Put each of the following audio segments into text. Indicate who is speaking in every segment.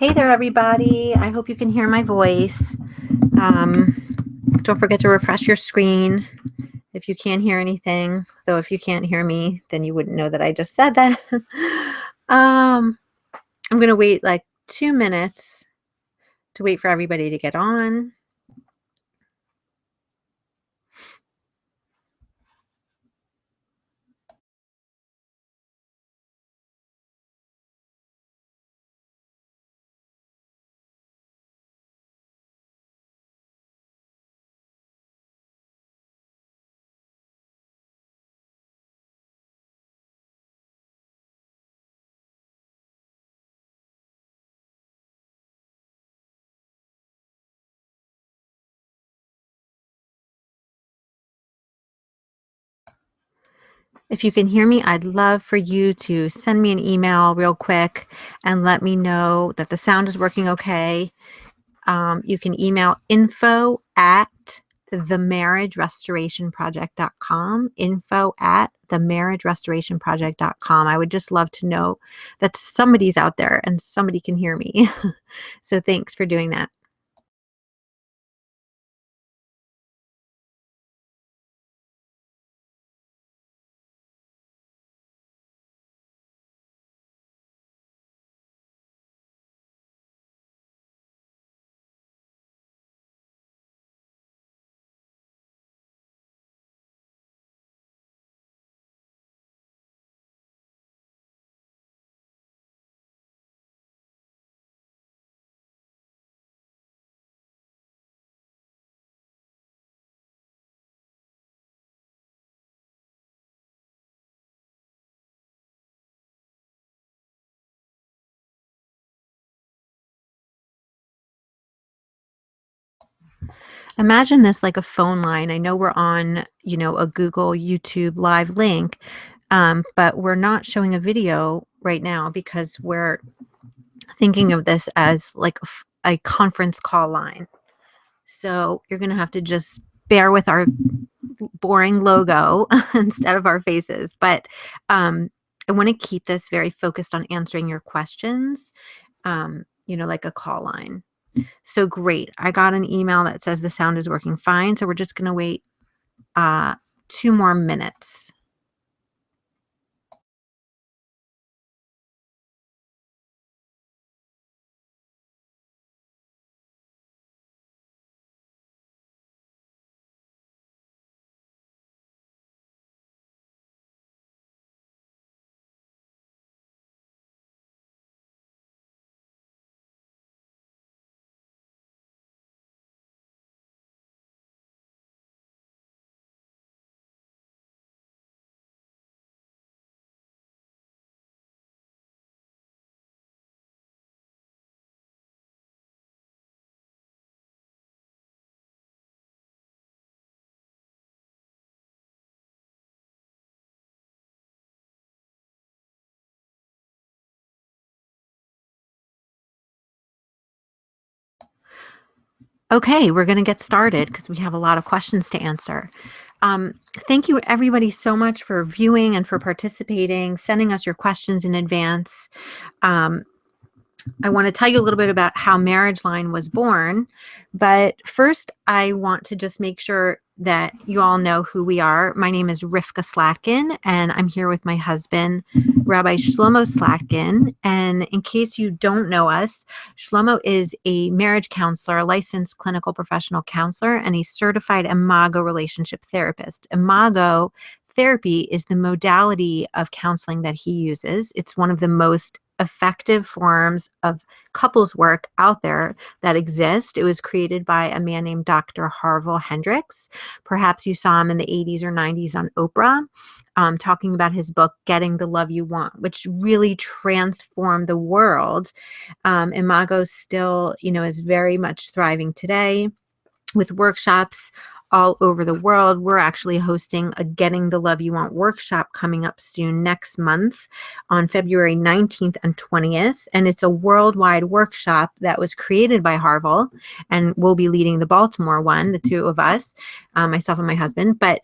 Speaker 1: Hey there, everybody. I hope you can hear my voice. Don't forget to refresh your screen if you can't hear anything. Though if you can't hear me, then you wouldn't know that I just said that. I'm going to wait like 2 minutes to wait for everybody to get on. If you can hear me, I'd love for you to send me an email real quick and let me know that the sound is working okay. You can email info@themarriagerestorationproject.com, info@themarriagerestorationproject.com. I would just love to know that somebody's out there and somebody can hear me. So thanks for doing that. Imagine this like a phone line. I know we're on, a Google YouTube live link, but we're not showing a video right now because we're thinking of this as like a conference call line. So you're going to have to just bear with our boring logo instead of our faces. But I want to keep this very focused on answering your questions, like a call line. So great. I got an email that says the sound is working fine. So we're just going to wait 2 more minutes. Okay, we're going to get started because we have a lot of questions to answer. Thank you, everybody, so much for viewing and for participating, sending us your questions in advance. I want to tell you a little bit about how MarriageLine was born, but first I want to just make sure that you all know who we are. My name is Rivka Slatkin, and I'm here with my husband, Rabbi Shlomo Slatkin. And in case you don't know us, Shlomo is a marriage counselor, a licensed clinical professional counselor, and a certified Imago relationship therapist. Imago therapy is the modality of counseling that he uses. It's one of the most effective forms of couples work out there that exist. It was created by a man named Dr. Harville Hendricks. Perhaps you saw him in the 80s or 90s on Oprah, talking about his book, Getting the Love You Want, which really transformed the world. Imago still, is very much thriving today with workshops all over the world. We're actually hosting a Getting the Love You Want workshop coming up soon next month on February 19th and 20th. And it's a worldwide workshop that was created by Harville, and we'll be leading the Baltimore one, the two of us, myself and my husband. But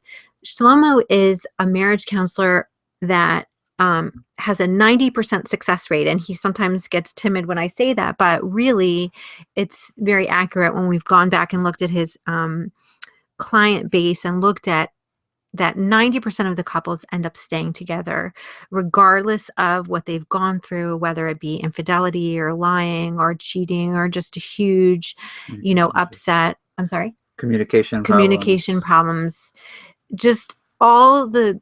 Speaker 1: Shlomo is a marriage counselor that has a 90% success rate. And he sometimes gets timid when I say that, but really it's very accurate when we've gone back and looked at his client base and looked at that 90% of the couples end up staying together, regardless of what they've gone through, whether it be infidelity or lying or cheating or just a huge, upset. I'm sorry? Communication problems. Just all the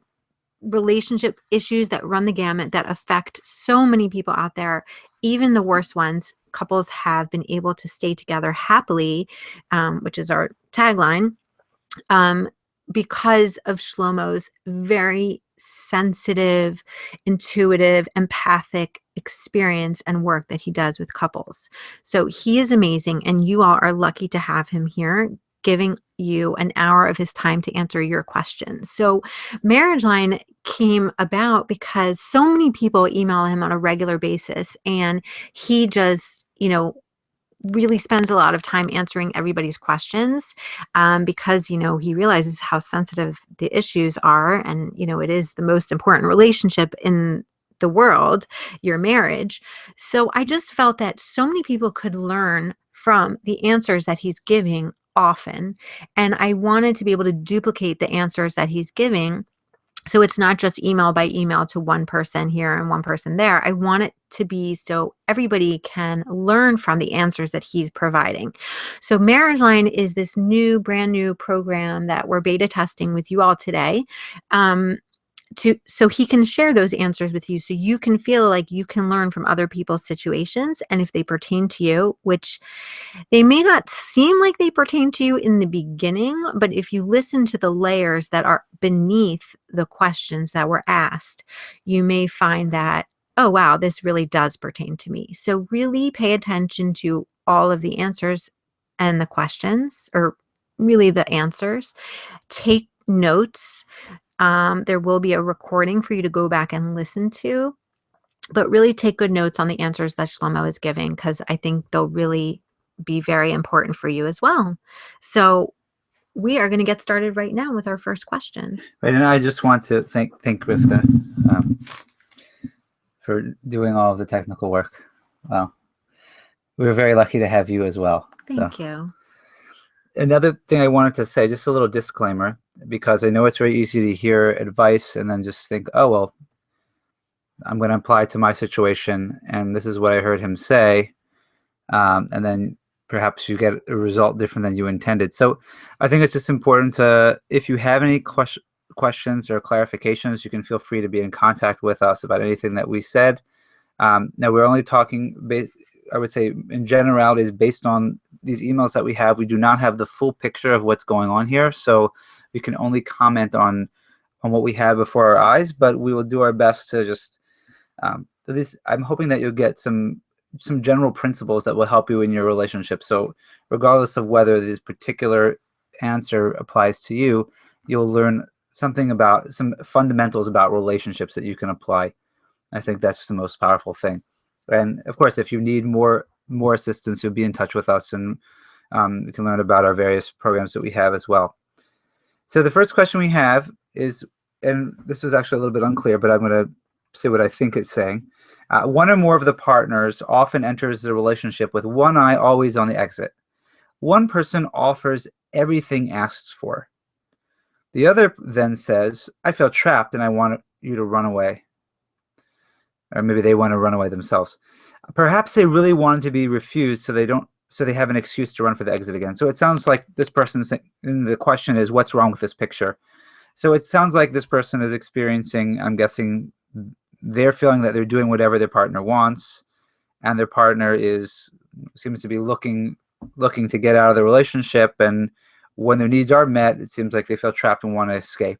Speaker 1: relationship issues that run the gamut that affect so many people out there, even the worst ones. Couples have been able to stay together happily, which is our tagline, because of Shlomo's very sensitive, intuitive, empathic experience and work that he does with couples. So he is amazing, and you all are lucky to have him here, giving you an hour of his time to answer your questions. So MarriageLine came about because so many people email him on a regular basis, and he just, really spends a lot of time answering everybody's questions, because, he realizes how sensitive the issues are. And, it is the most important relationship in the world, your marriage. So I just felt that so many people could learn from the answers that he's giving often. And I wanted to be able to duplicate the answers that he's giving. So it's not just email by email to one person here and one person there. I want it to be so everybody can learn from the answers that he's providing. So MarriageLine is this brand new program that we're beta testing with you all today. So he can share those answers with you, so you can feel like you can learn from other people's situations, and if they pertain to you, which they may not seem like they pertain to you in the beginning, but if you listen to the layers that are beneath the questions that were asked, you may find that, oh wow, this really does pertain to me. So really pay attention to all of the answers and the questions, or really the answers. Take notes. There will be a recording for you to go back and listen to, but really take good notes on the answers that Shlomo is giving, because I think they'll really be very important for you as well. So we are going to get started right now with our first question.
Speaker 2: Right, and I just want to thank Rivka for doing all of the technical work. Wow. We're very lucky to have you as well.
Speaker 1: Thank you.
Speaker 2: Another thing I wanted to say, just a little disclaimer, because I know it's very easy to hear advice and then just think, oh, well, I'm going to apply it to my situation, and this is what I heard him say, and then perhaps you get a result different than you intended. So I think it's just important to, if you have any questions or clarifications, you can feel free to be in contact with us about anything that we said. Now, we're only talking, I would say, in generalities based on these emails that we have. We do not have the full picture of what's going on here, so we can only comment on what we have before our eyes, but we will do our best to just, at least I'm hoping that you'll get some general principles that will help you in your relationship. So regardless of whether this particular answer applies to you, you'll learn something about some fundamentals about relationships that you can apply. I think that's the most powerful thing. And of course, if you need more assistance, you'll be in touch with us, and you can learn about our various programs that we have as well. So the first question we have is, and this was actually a little bit unclear, but I'm going to say what I think it's saying. One or more of the partners often enters the relationship with one eye always on the exit. One person offers everything asked for. The other then says, I feel trapped and I want you to run away. Or maybe they want to run away themselves. Perhaps they really wanted to be refused, so they have an excuse to run for the exit again. So it sounds like this person's, and the question is, what's wrong with this picture? So it sounds like this person is experiencing, I'm guessing, they're feeling that they're doing whatever their partner wants, and their partner seems to be looking to get out of the relationship, and when their needs are met, it seems like they feel trapped and want to escape.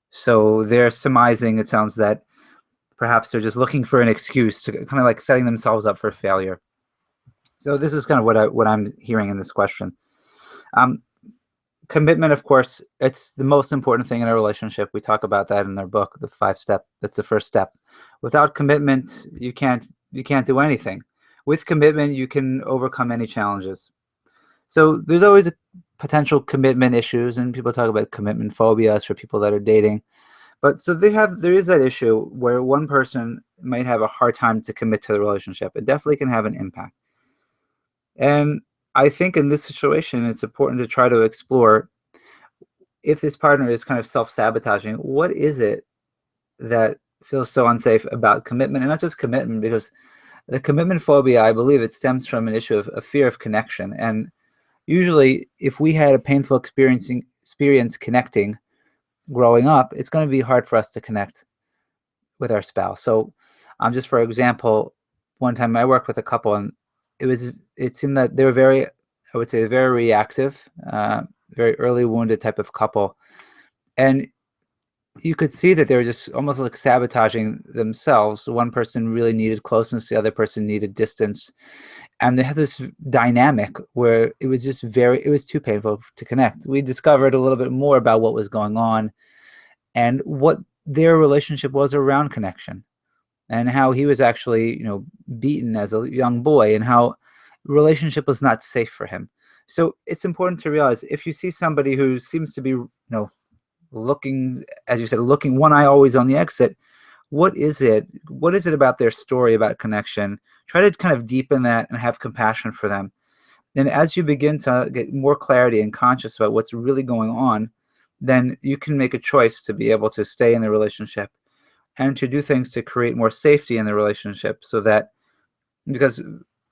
Speaker 2: So they're surmising, it sounds, that perhaps they're just looking for an excuse, to kind of like setting themselves up for failure. So this is kind of what I'm hearing in this question. Commitment, of course, it's the most important thing in a relationship. We talk about that in our book, the 5-step. That's the first step. Without commitment, you can't do anything. With commitment, you can overcome any challenges. So there's always a potential commitment issues, and people talk about commitment phobias for people that are dating. But so there is that issue where one person might have a hard time to commit to the relationship. It definitely can have an impact. And I think in this situation, it's important to try to explore, if this partner is kind of self-sabotaging, what is it that feels so unsafe about commitment? And not just commitment, because the commitment phobia, I believe it stems from an issue of a fear of connection. And usually if we had a painful experience connecting growing up, it's going to be hard for us to connect with our spouse. So just for example, one time I worked with a couple, and it seemed that they were very, I would say, very reactive, very early wounded type of couple. And you could see that they were just almost like sabotaging themselves. One person really needed closeness, the other person needed distance. And they had this dynamic where it was just it was too painful to connect. We discovered a little bit more about what was going on and what their relationship was around connection, and how he was actually, beaten as a young boy, and how relationship was not safe for him. So it's important to realize, if you see somebody who seems to be, looking, as you said, looking one eye always on the exit, what is it about their story about connection? Try to kind of deepen that and have compassion for them. And as you begin to get more clarity and conscious about what's really going on, then you can make a choice to be able to stay in the relationship and to do things to create more safety in the relationship, so that, because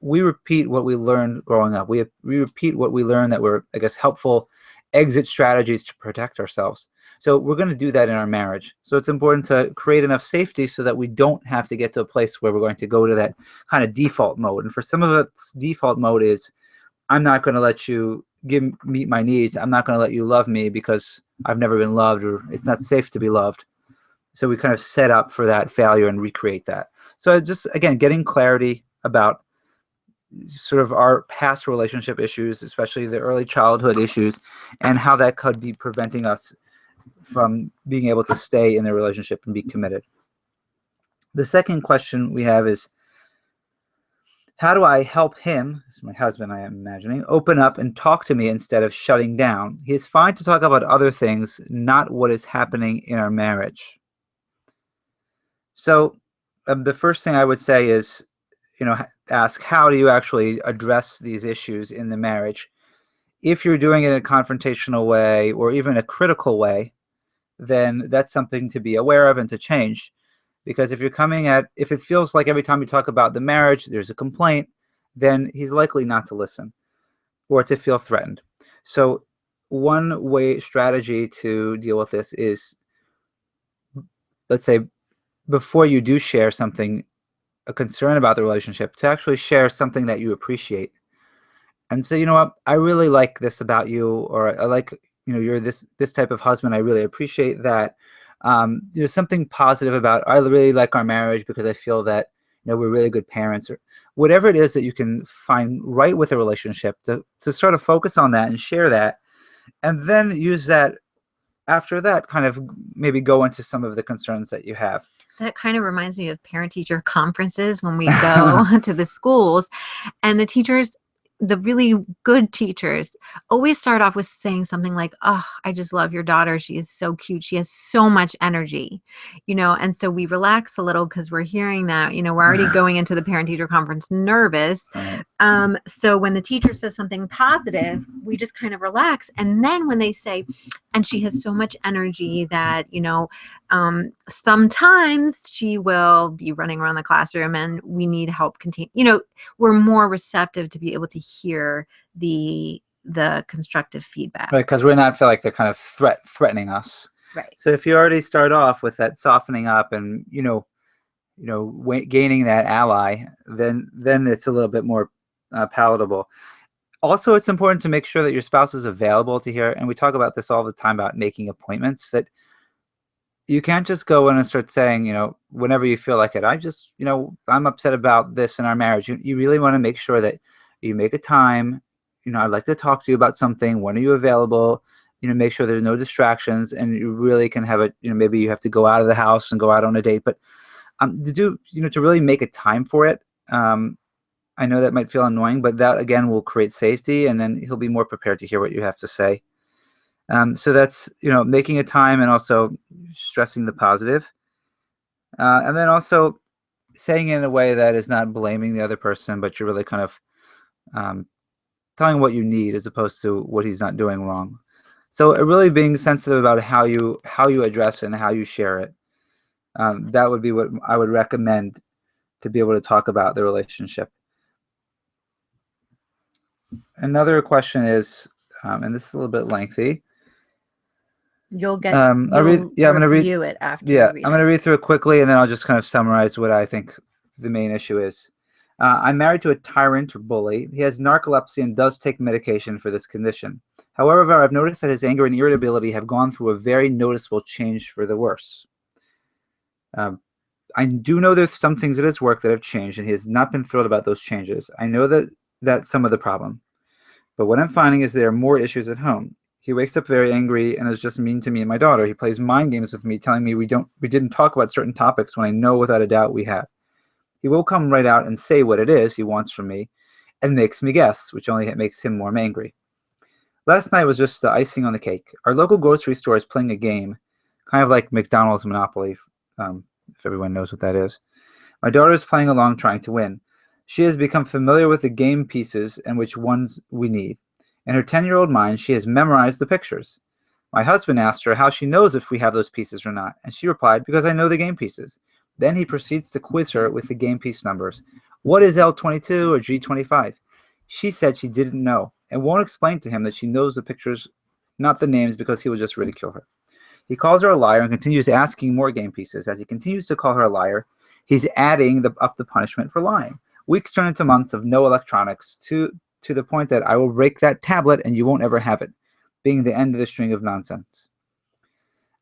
Speaker 2: we repeat what we learned growing up. We repeat what we learned that were, I guess, helpful exit strategies to protect ourselves. So we're going to do that in our marriage. So it's important to create enough safety so that we don't have to get to a place where we're going to go to that kind of default mode. And for some of us, default mode is, I'm not going to let you meet my needs. I'm not going to let you love me because I've never been loved, or it's not safe to be loved. So we kind of set up for that failure and recreate that. So just, again, getting clarity about sort of our past relationship issues, especially the early childhood issues, and how that could be preventing us from being able to stay in the relationship and be committed. The second question we have is, how do I help him, this is my husband I am imagining, open up and talk to me instead of shutting down? He is fine to talk about other things, not what is happening in our marriage. So the first thing I would say is, ask, how do you actually address these issues in the marriage? If you're doing it in a confrontational way or even a critical way, then that's something to be aware of and to change. Because if it feels like every time you talk about the marriage, there's a complaint, then he's likely not to listen or to feel threatened. So one way strategy to deal with this is, let's say, before you do share something, a concern about the relationship, to actually share something that you appreciate and say, you know what, I really like this about you, or I like, you're this type of husband. I really appreciate that. Something positive about, I really like our marriage because I feel that, we're really good parents, or whatever it is that you can find right with a relationship, to sort of focus on that and share that, and then use that after that, kind of maybe go into some of the concerns that you have.
Speaker 1: That kind of reminds me of parent-teacher conferences when we go to the schools, and the teachers, the really good teachers, always start off with saying something like, "Oh, I just love your daughter. She is so cute. She has so much energy," and so we relax a little because we're hearing that, we're already going into the parent-teacher conference nervous.
Speaker 2: Right.
Speaker 1: So when the teacher says something positive, we just kind of relax. And then when they say, and she has so much energy that, sometimes she will be running around the classroom and we need help contain, we're more receptive to be able to hear the constructive feedback.
Speaker 2: Right, because we're not feel like they're kind of threatening us.
Speaker 1: Right.
Speaker 2: So if you already start off with that softening up and gaining that ally, then it's a little bit more palatable. Also, it's important to make sure that your spouse is available to hear. And we talk about this all the time about making appointments, that you can't just go in and start saying, whenever you feel like it, I'm upset about this in our marriage. You really want to make sure that you make a time. I'd like to talk to you about something. When are you available? Make sure there's no distractions, and you really can have it. Maybe you have to go out of the house and go out on a date, but to really make a time for it. I know that might feel annoying, but that again will create safety, and then he'll be more prepared to hear what you have to say. So that's, making a time and also stressing the positive. And then also saying it in a way that is not blaming the other person, but you're really kind of um, telling what you need as opposed to what he's not doing wrong. So really being sensitive about how you address it and how you share it. That would be what I would recommend to be able to talk about the relationship. Another question is, and this is a little bit lengthy.
Speaker 1: You'll
Speaker 2: I'm gonna read.
Speaker 1: review it after
Speaker 2: Yeah,
Speaker 1: you read
Speaker 2: I'm
Speaker 1: it.
Speaker 2: gonna read through it quickly, and then I'll just kind of summarize what I think the main issue is. I'm married to a tyrant or bully. He has narcolepsy and does take medication for this condition. However, I've noticed that his anger and irritability have gone through a very noticeable change for the worse. I do know there's some things at his work that have changed, and he has not been thrilled about those changes. I know that that's some of the problem. But what I'm finding is there are more issues at home. He wakes up very angry and is just mean to me and my daughter. He plays mind games with me, telling me we didn't talk about certain topics when I know without a doubt we have. He will come right out and say what it is he wants from me and makes me guess, which only makes him more angry. Last night was just the icing on the cake. Our local grocery store is playing a game, kind of like McDonald's Monopoly, if everyone knows what that is. My daughter is playing along trying to win. She has become familiar with the game pieces and which ones we need. In her 10-year-old mind, she has memorized the pictures. My husband asked her how she knows if we have those pieces or not, and she replied, because I know the game pieces. Then he proceeds to quiz her with the game piece numbers. What is L22 or G25? She said she didn't know and won't explain to him that she knows the pictures, not the names, because he will just ridicule her. He calls her a liar and continues asking more game pieces. As he continues to call her a liar, he's adding up the punishment for lying. Weeks turn into months of no electronics to the point that I will break that tablet and you won't ever have it, being the end of the string of nonsense.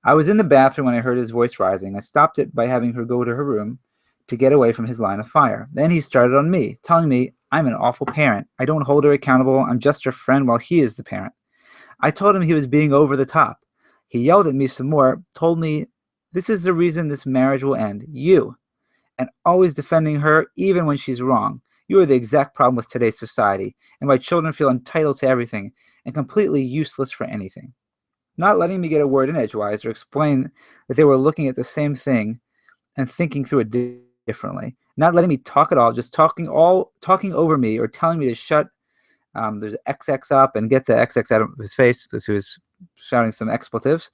Speaker 2: I was in the bathroom when I heard his voice rising. I stopped it by having her go to her room to get away from his line of fire. Then he started on me, telling me I'm an awful parent. I don't hold her accountable. I'm just her friend while he is the parent. I told him he was being over the top. He yelled at me some more, told me this is the reason this marriage will end. You. And always defending her even when she's wrong. You are the exact problem with today's society, and my children feel entitled to everything and completely useless for anything. Not letting me get a word in edgewise or explain that they were looking at the same thing and thinking through it differently. Not letting me talk at all, just talking over me or telling me to shut. There's XX up and get the XX out of his face because he was shouting some expletives.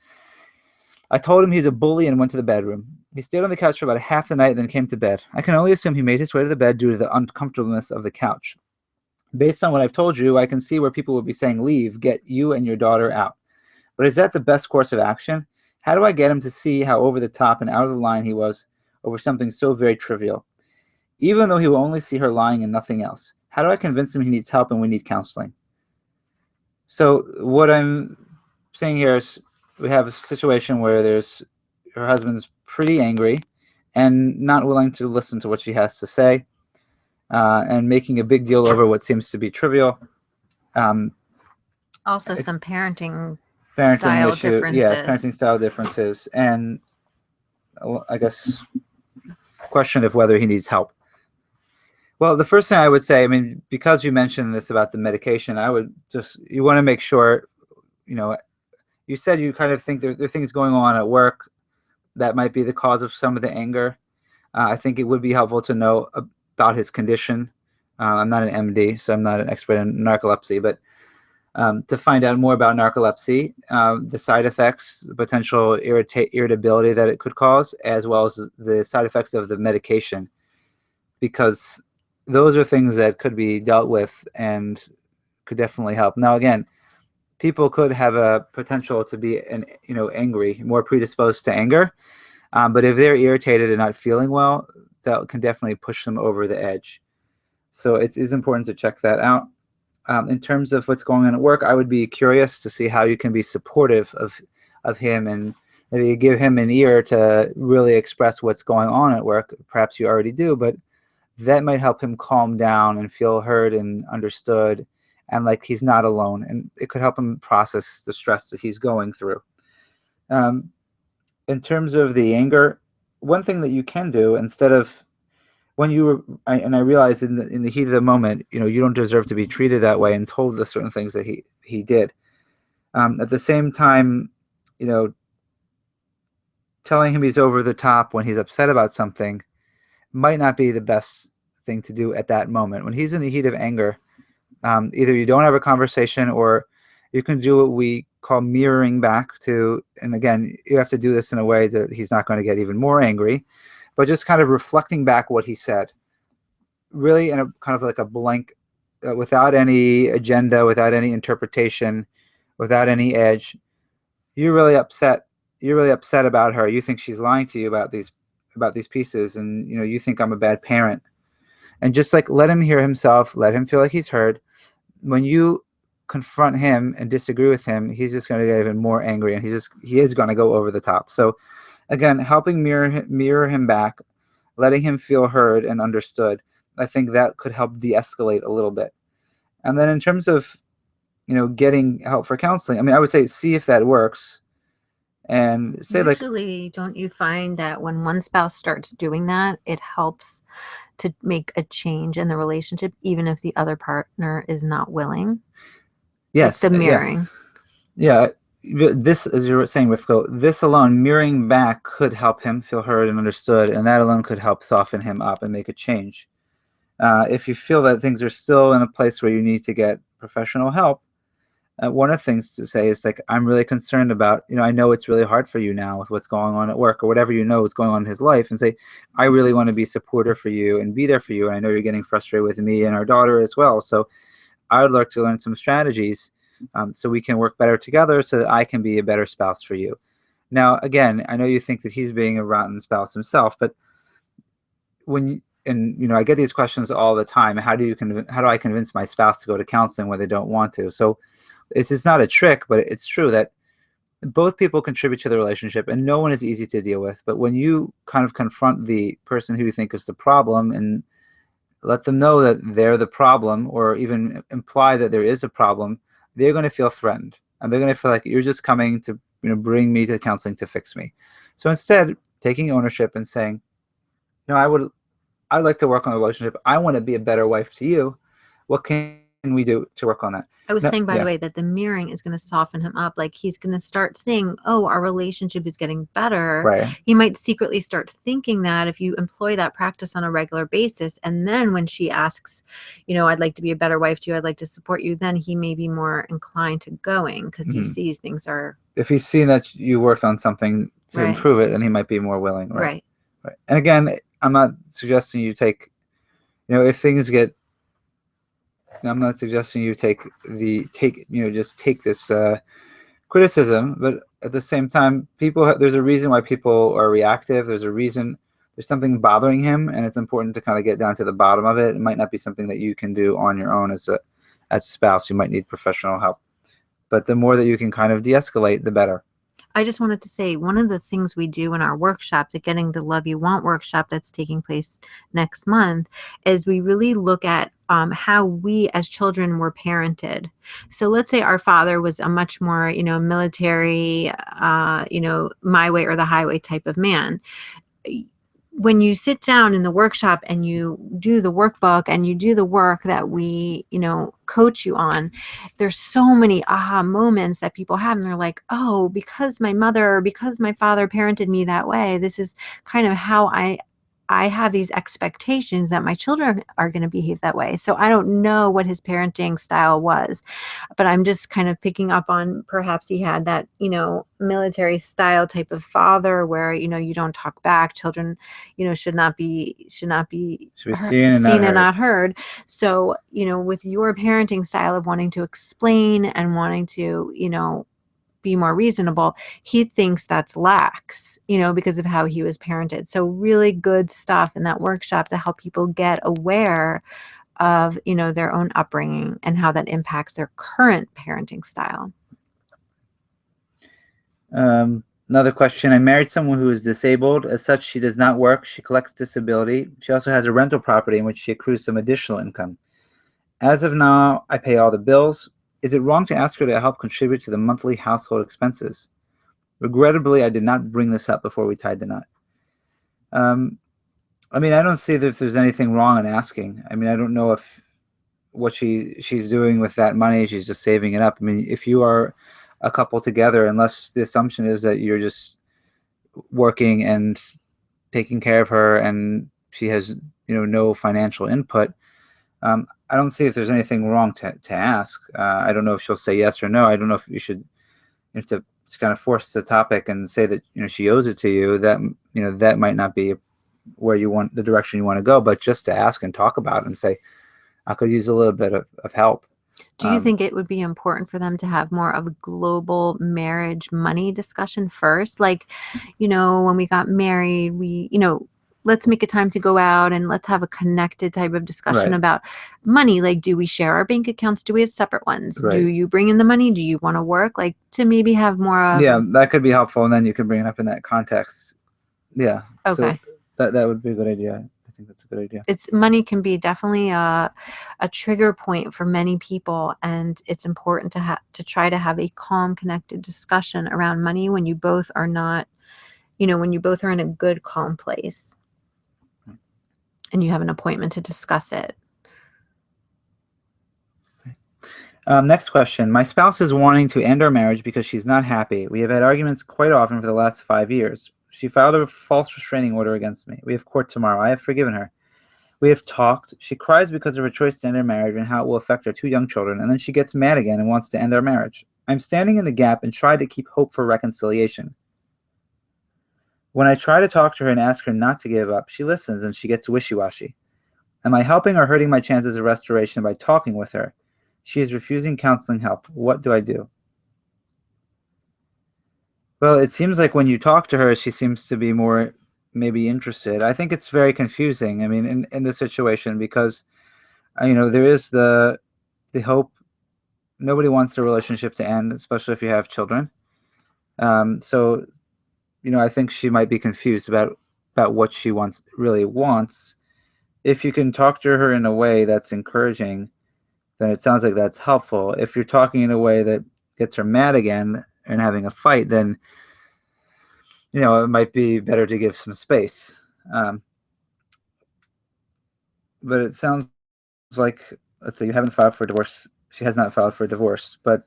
Speaker 2: I told him he's a bully and went to the bedroom. He stayed on the couch for about half the night and then came to bed. I can only assume he made his way to the bed due to the uncomfortableness of the couch. Based on what I've told you, I can see where people would be saying, leave, get you and your daughter out. But is that the best course of action? How do I get him to see how over the top and out of the line he was over something so very trivial? Even though he will only see her lying and nothing else. How do I convince him he needs help and we need counseling? So what I'm saying here is we have a situation where her husband's pretty angry and not willing to listen to what she has to say, and making a big deal over what seems to be trivial.
Speaker 1: Also, some parenting
Speaker 2: Parenting
Speaker 1: style
Speaker 2: issue,
Speaker 1: differences.
Speaker 2: parenting style differences, and I guess question of whether he needs help. Well, the first thing I would say, I mean, because you mentioned this about the medication, you want to make sure, you said you kind of think there are things going on at work that might be the cause of some of the anger. I think it would be helpful to know about his condition. I'm not an MD, so I'm not an expert in narcolepsy, but to find out more about narcolepsy, the side effects, the potential irritability that it could cause, as well as the side effects of the medication, because those are things that could be dealt with and could definitely help. Now, again, people could have a potential to be angry, more predisposed to anger, but if they're irritated and not feeling well, that can definitely push them over the edge. So it is important to check that out. In terms of what's going on at work, I would be curious to see how you can be supportive of him and maybe give him an ear to really express what's going on at work. Perhaps you already do, but that might help him calm down and feel heard and understood and like he's not alone. And it could help him process the stress that he's going through. In terms of the anger, one thing that you can do instead of when I realize in the heat of the moment, you don't deserve to be treated that way and told the certain things that he did. At the same time, you know, telling him he's over the top when he's upset about something might not be the best thing to do at that moment. When he's in the heat of anger, either you don't have a conversation, or you can do what we call mirroring back to. And again, you have to do this in a way that he's not going to get even more angry, but just kind of reflecting back what he said, really in a kind of like a blank, without any agenda, without any interpretation, without any edge. You're really upset. You're really upset about her. You think she's lying to you about these pieces, and you think I'm a bad parent. And just like let him hear himself, let him feel like he's heard. When you confront him and disagree with him, he's just going to get even more angry, and he is going to go over the top. So again, helping mirror him back, letting him feel heard and understood, I think that could help de-escalate a little bit. And then in terms of getting help for counseling, I mean, I would say see if that works, and say
Speaker 1: Usually, don't you find that when one spouse starts doing that, it helps to make a change in the relationship, even if the other partner is not willing?
Speaker 2: yes,
Speaker 1: Like the mirroring.
Speaker 2: yeah. This, as you were saying, Rifko, this alone, mirroring back, could help him feel heard and understood, and that alone could help soften him up and make a change. If you feel that things are still in a place where you need to get professional help, one of the things to say is like, I'm really concerned about, I know it's really hard for you now with what's going on at work, or whatever is going on in his life, and say, I really want to be supportive for you and be there for you. And I know you're getting frustrated with me and our daughter as well. So I would like to learn some strategies so we can work better together, so that I can be a better spouse for you. Now, again, I know you think that he's being a rotten spouse himself, but I get these questions all the time. How do I convince my spouse to go to counseling when they don't want to? So it's not a trick, but it's true that both people contribute to the relationship, and no one is easy to deal with. But when you kind of confront the person who you think is the problem and let them know that they're the problem, or even imply that there is a problem, they're going to feel threatened, and they're going to feel like you're just coming to bring me to counseling to fix me. So instead, taking ownership and saying, I'd like to work on the relationship. I want to be a better wife to you. What can we do to work on that?
Speaker 1: I was saying, by the way, that the mirroring is going to soften him up. Like, he's going to start seeing, oh, our relationship is getting better.
Speaker 2: Right.
Speaker 1: He might secretly start thinking that if you employ that practice on a regular basis. And then when she asks, I'd like to be a better wife to you, I'd like to support you, then he may be more inclined to going, because he sees things are.
Speaker 2: If he's seen that you worked on something to improve it, then he might be more willing. Right. And again, I'm not suggesting you take, if things get, I'm not suggesting you take this criticism, but at the same time, there's a reason why people are reactive. There's something bothering him, and it's important to kind of get down to the bottom of it. It might not be something that you can do on your own as a spouse. You might need professional help, but the more that you can kind of de-escalate, the better.
Speaker 1: I just wanted to say, one of the things we do in our workshop, the Getting the Love You Want workshop that's taking place next month, is we really look at how we as children were parented. So let's say our father was a much more, military, my way or the highway type of man. When you sit down in the workshop and you do the workbook and you do the work that we, coach you on, there's so many aha moments that people have. And they're like, oh, because my father parented me that way, this is kind of how I have these expectations that my children are going to behave that way. So I don't know what his parenting style was, but I'm just kind of picking up on, perhaps he had that, military style type of father where, you don't talk back. Children, should not be seen and not heard. So, with your parenting style of wanting to explain and wanting to, be more reasonable, he thinks that's lax, because of how he was parented. So really good stuff in that workshop to help people get aware of, their own upbringing and how that impacts their current parenting style.
Speaker 2: Another question. I married someone who is disabled. As such, she does not work. She collects disability. She also has a rental property in which she accrues some additional income. As of now, I pay all the bills. Is it wrong to ask her to help contribute to the monthly household expenses? Regrettably, I did not bring this up before we tied the knot. I don't see that if there's anything wrong in asking. I don't know if what she's doing with that money, she's just saving it up. If you are a couple together, unless the assumption is that you're just working and taking care of her and she has, no financial input. I don't see if there's anything wrong to ask. I don't know if she'll say yes or no. I don't know if you should, to kind of force the topic and say that, she owes it to you. That, that might not be where you want, the direction you want to go, but just to ask and talk about it and say, I could use a little bit of help.
Speaker 1: Do you think it would be important for them to have more of a global marriage money discussion first? Like, when we got married, we, let's make a time to go out and let's have a connected type of discussion
Speaker 2: Right.
Speaker 1: about money. Like, do we share our bank accounts? Do we have separate ones?
Speaker 2: Right.
Speaker 1: Do you bring in the money? Do you want to work? Like, to maybe have more of.
Speaker 2: Yeah, that could be helpful. And then you can bring it up in that context. Yeah.
Speaker 1: Okay.
Speaker 2: So that would be a good idea. I think that's a good idea.
Speaker 1: Money can be definitely a trigger point for many people, and it's important to try to have a calm, connected discussion around money when you both are not, when you both are in a good, calm place, and you have an appointment to discuss it.
Speaker 2: Next question. My spouse is wanting to end our marriage because she's not happy. We have had arguments quite often for the last 5 years. She filed a false restraining order against me. We have court tomorrow. I have forgiven her. We have talked. She cries because of her choice to end our marriage and how it will affect our 2 young children, and then she gets mad again and wants to end our marriage. I'm standing in the gap and try to keep hope for reconciliation. When I try to talk to her and ask her not to give up, she listens and she gets wishy-washy. Am I helping or hurting my chances of restoration by talking with her? She is refusing counseling help. What do I do? Well, it seems like when you talk to her, she seems to be more maybe interested. I think it's very confusing. I mean, in this situation, because, there is the hope. Nobody wants the relationship to end, especially if you have children. So, I think she might be confused about what she really wants. If you can talk to her in a way that's encouraging, then it sounds like that's helpful. If you're talking in a way that gets her mad again and having a fight, then, it might be better to give some space. But it sounds like, let's say you haven't filed for divorce. She has not filed for divorce, but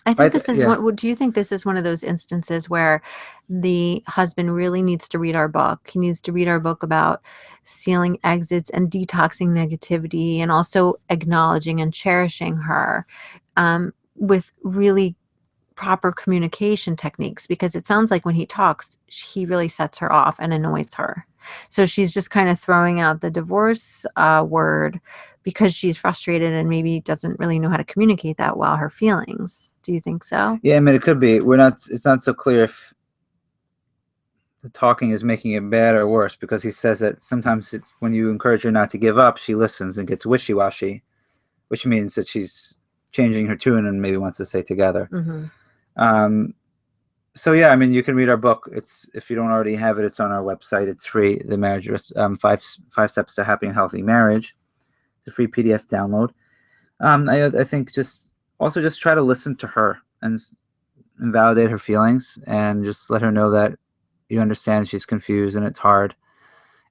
Speaker 1: I think this is one. Do you think this is one of those instances where the husband really needs to read our book? He needs to read our book about sealing exits and detoxing negativity, and also acknowledging and cherishing her, with really proper communication techniques, because it sounds like when he talks, he really sets her off and annoys her. So she's just kind of throwing out the divorce word because she's frustrated and maybe doesn't really know how to communicate that well, her feelings. Do you think so?
Speaker 2: Yeah, I mean, it could be. It's not so clear if the talking is making it bad or worse, because he says that sometimes when you encourage her not to give up, she listens and gets wishy-washy, which means that she's changing her tune and maybe wants to stay together.
Speaker 1: Mm-hmm.
Speaker 2: So yeah, I mean, you can read our book. If you don't already have it, it's on our website. It's free. The marriage, 5 steps to happy and healthy marriage. It's a free PDF download. I think just try to listen to her and validate her feelings, and just let her know that you understand she's confused and it's hard,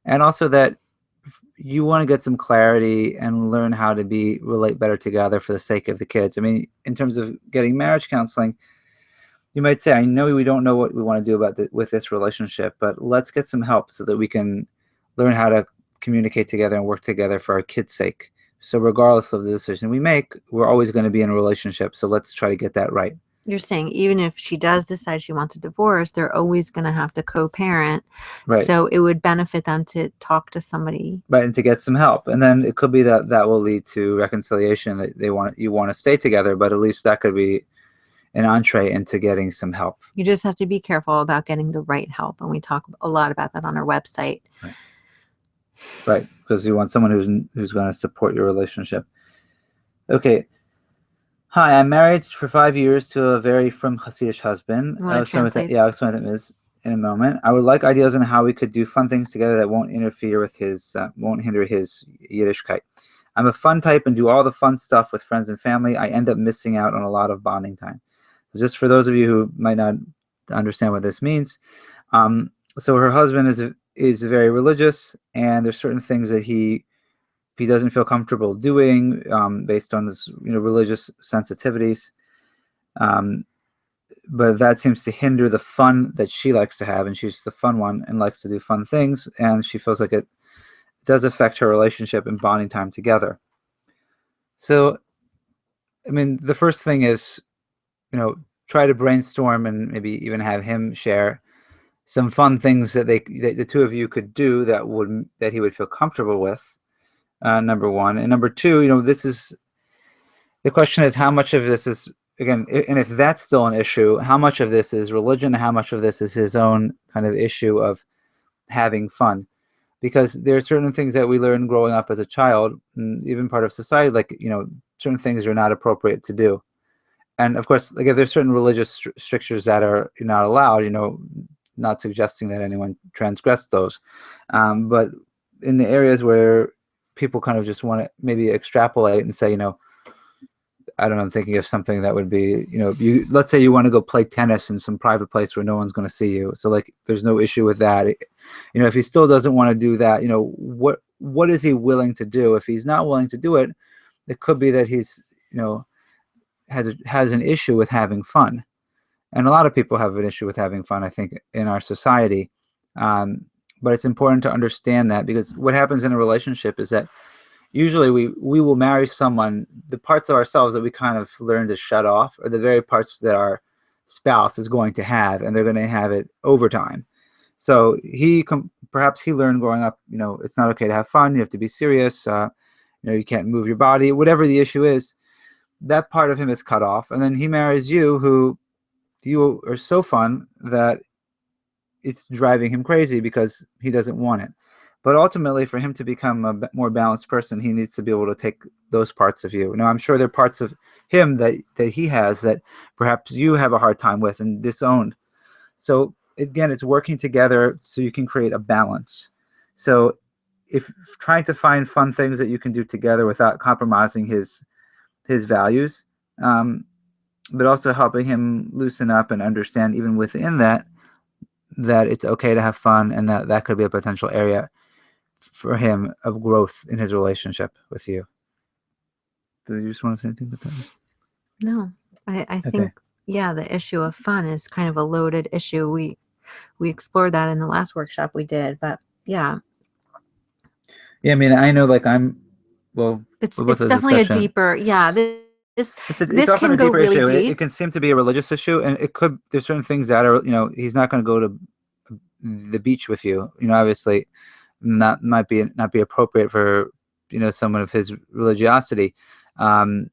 Speaker 2: and also that you want to get some clarity and learn how to relate better together for the sake of the kids. I mean, in terms of getting marriage counseling, you might say, I know we don't know what we want to do with this relationship, but let's get some help so that we can learn how to communicate together and work together for our kids' sake. So regardless of the decision we make, we're always going to be in a relationship. So let's try to get that right.
Speaker 1: You're saying even if she does decide she wants a divorce, they're always going to have to co-parent.
Speaker 2: Right.
Speaker 1: So it would benefit them to talk to somebody.
Speaker 2: Right, and to get some help. And then it could be that will lead to reconciliation, that you want to stay together, but at least that could be an entree into getting some help.
Speaker 1: You just have to be careful about getting the right help. And we talk a lot about that on our website.
Speaker 2: Right, because you want someone who's going to support your relationship. Okay. Hi, I'm married for 5 years to a very frum Hasidic husband.
Speaker 1: You want to translate?
Speaker 2: I'll explain what that is in a moment. I would like ideas on how we could do fun things together that won't interfere with won't hinder his Yiddishkeit. I'm a fun type and do all the fun stuff with friends and family. I end up missing out on a lot of bonding time. So just for those of you who might not understand what this means, so her husband is very religious, and there's certain things that he doesn't feel comfortable doing based on this religious sensitivities. But that seems to hinder the fun that she likes to have, and she's the fun one and likes to do fun things, and she feels like it does affect her relationship and bonding time together. So, I mean, the first thing is, try to brainstorm and maybe even have him share some fun things that the two of you could do that he would feel comfortable with. Number one, and number two, this is the question is how much of this is, again, and if that's still an issue, how much of this is religion, how much of this is his own kind of issue of having fun? Because there are certain things that we learn growing up as a child, and even part of society, like, certain things are not appropriate to do. And of course, like if there's certain religious strictures that are not allowed, not suggesting that anyone transgress those. But in the areas where people kind of just want to maybe extrapolate and say, I don't know, I'm thinking of something that would be, let's say you want to go play tennis in some private place where no one's going to see you. So like, there's no issue with that. If he still doesn't want to do that, what is he willing to do? If he's not willing to do it, it could be that he's, has an issue with having fun. And a lot of people have an issue with having fun, I think, in our society. But it's important to understand that, because what happens in a relationship is that usually we will marry someone, the parts of ourselves that we kind of learn to shut off are the very parts that our spouse is going to have, and they're going to have it over time. So perhaps he learned growing up, it's not okay to have fun. You have to be serious. You can't move your body, whatever the issue is. That part of him is cut off. And then he marries you, who you are so fun that it's driving him crazy because he doesn't want it. But ultimately, for him to become a more balanced person, he needs to be able to take those parts of you. Now, I'm sure there are parts of him that he has that perhaps you have a hard time with and disowned. So again, it's working together so you can create a balance. So if trying to find fun things that you can do together without compromising his values, but also helping him loosen up and understand even within that it's okay to have fun, and that could be a potential area for him of growth in his relationship with you. Do you just want to say anything about that?
Speaker 1: No, I think, yeah, the issue of fun is kind of a loaded issue. We explored that in the last workshop we did, but yeah.
Speaker 2: Yeah, I mean, I know, like
Speaker 1: It's definitely a deeper, this
Speaker 2: often
Speaker 1: can
Speaker 2: a
Speaker 1: go
Speaker 2: deeper
Speaker 1: really
Speaker 2: issue.
Speaker 1: deep.
Speaker 2: It can seem to be a religious issue, and there's certain things that are, he's not going to go to the beach with you. Obviously, not be appropriate for someone of his religiosity. But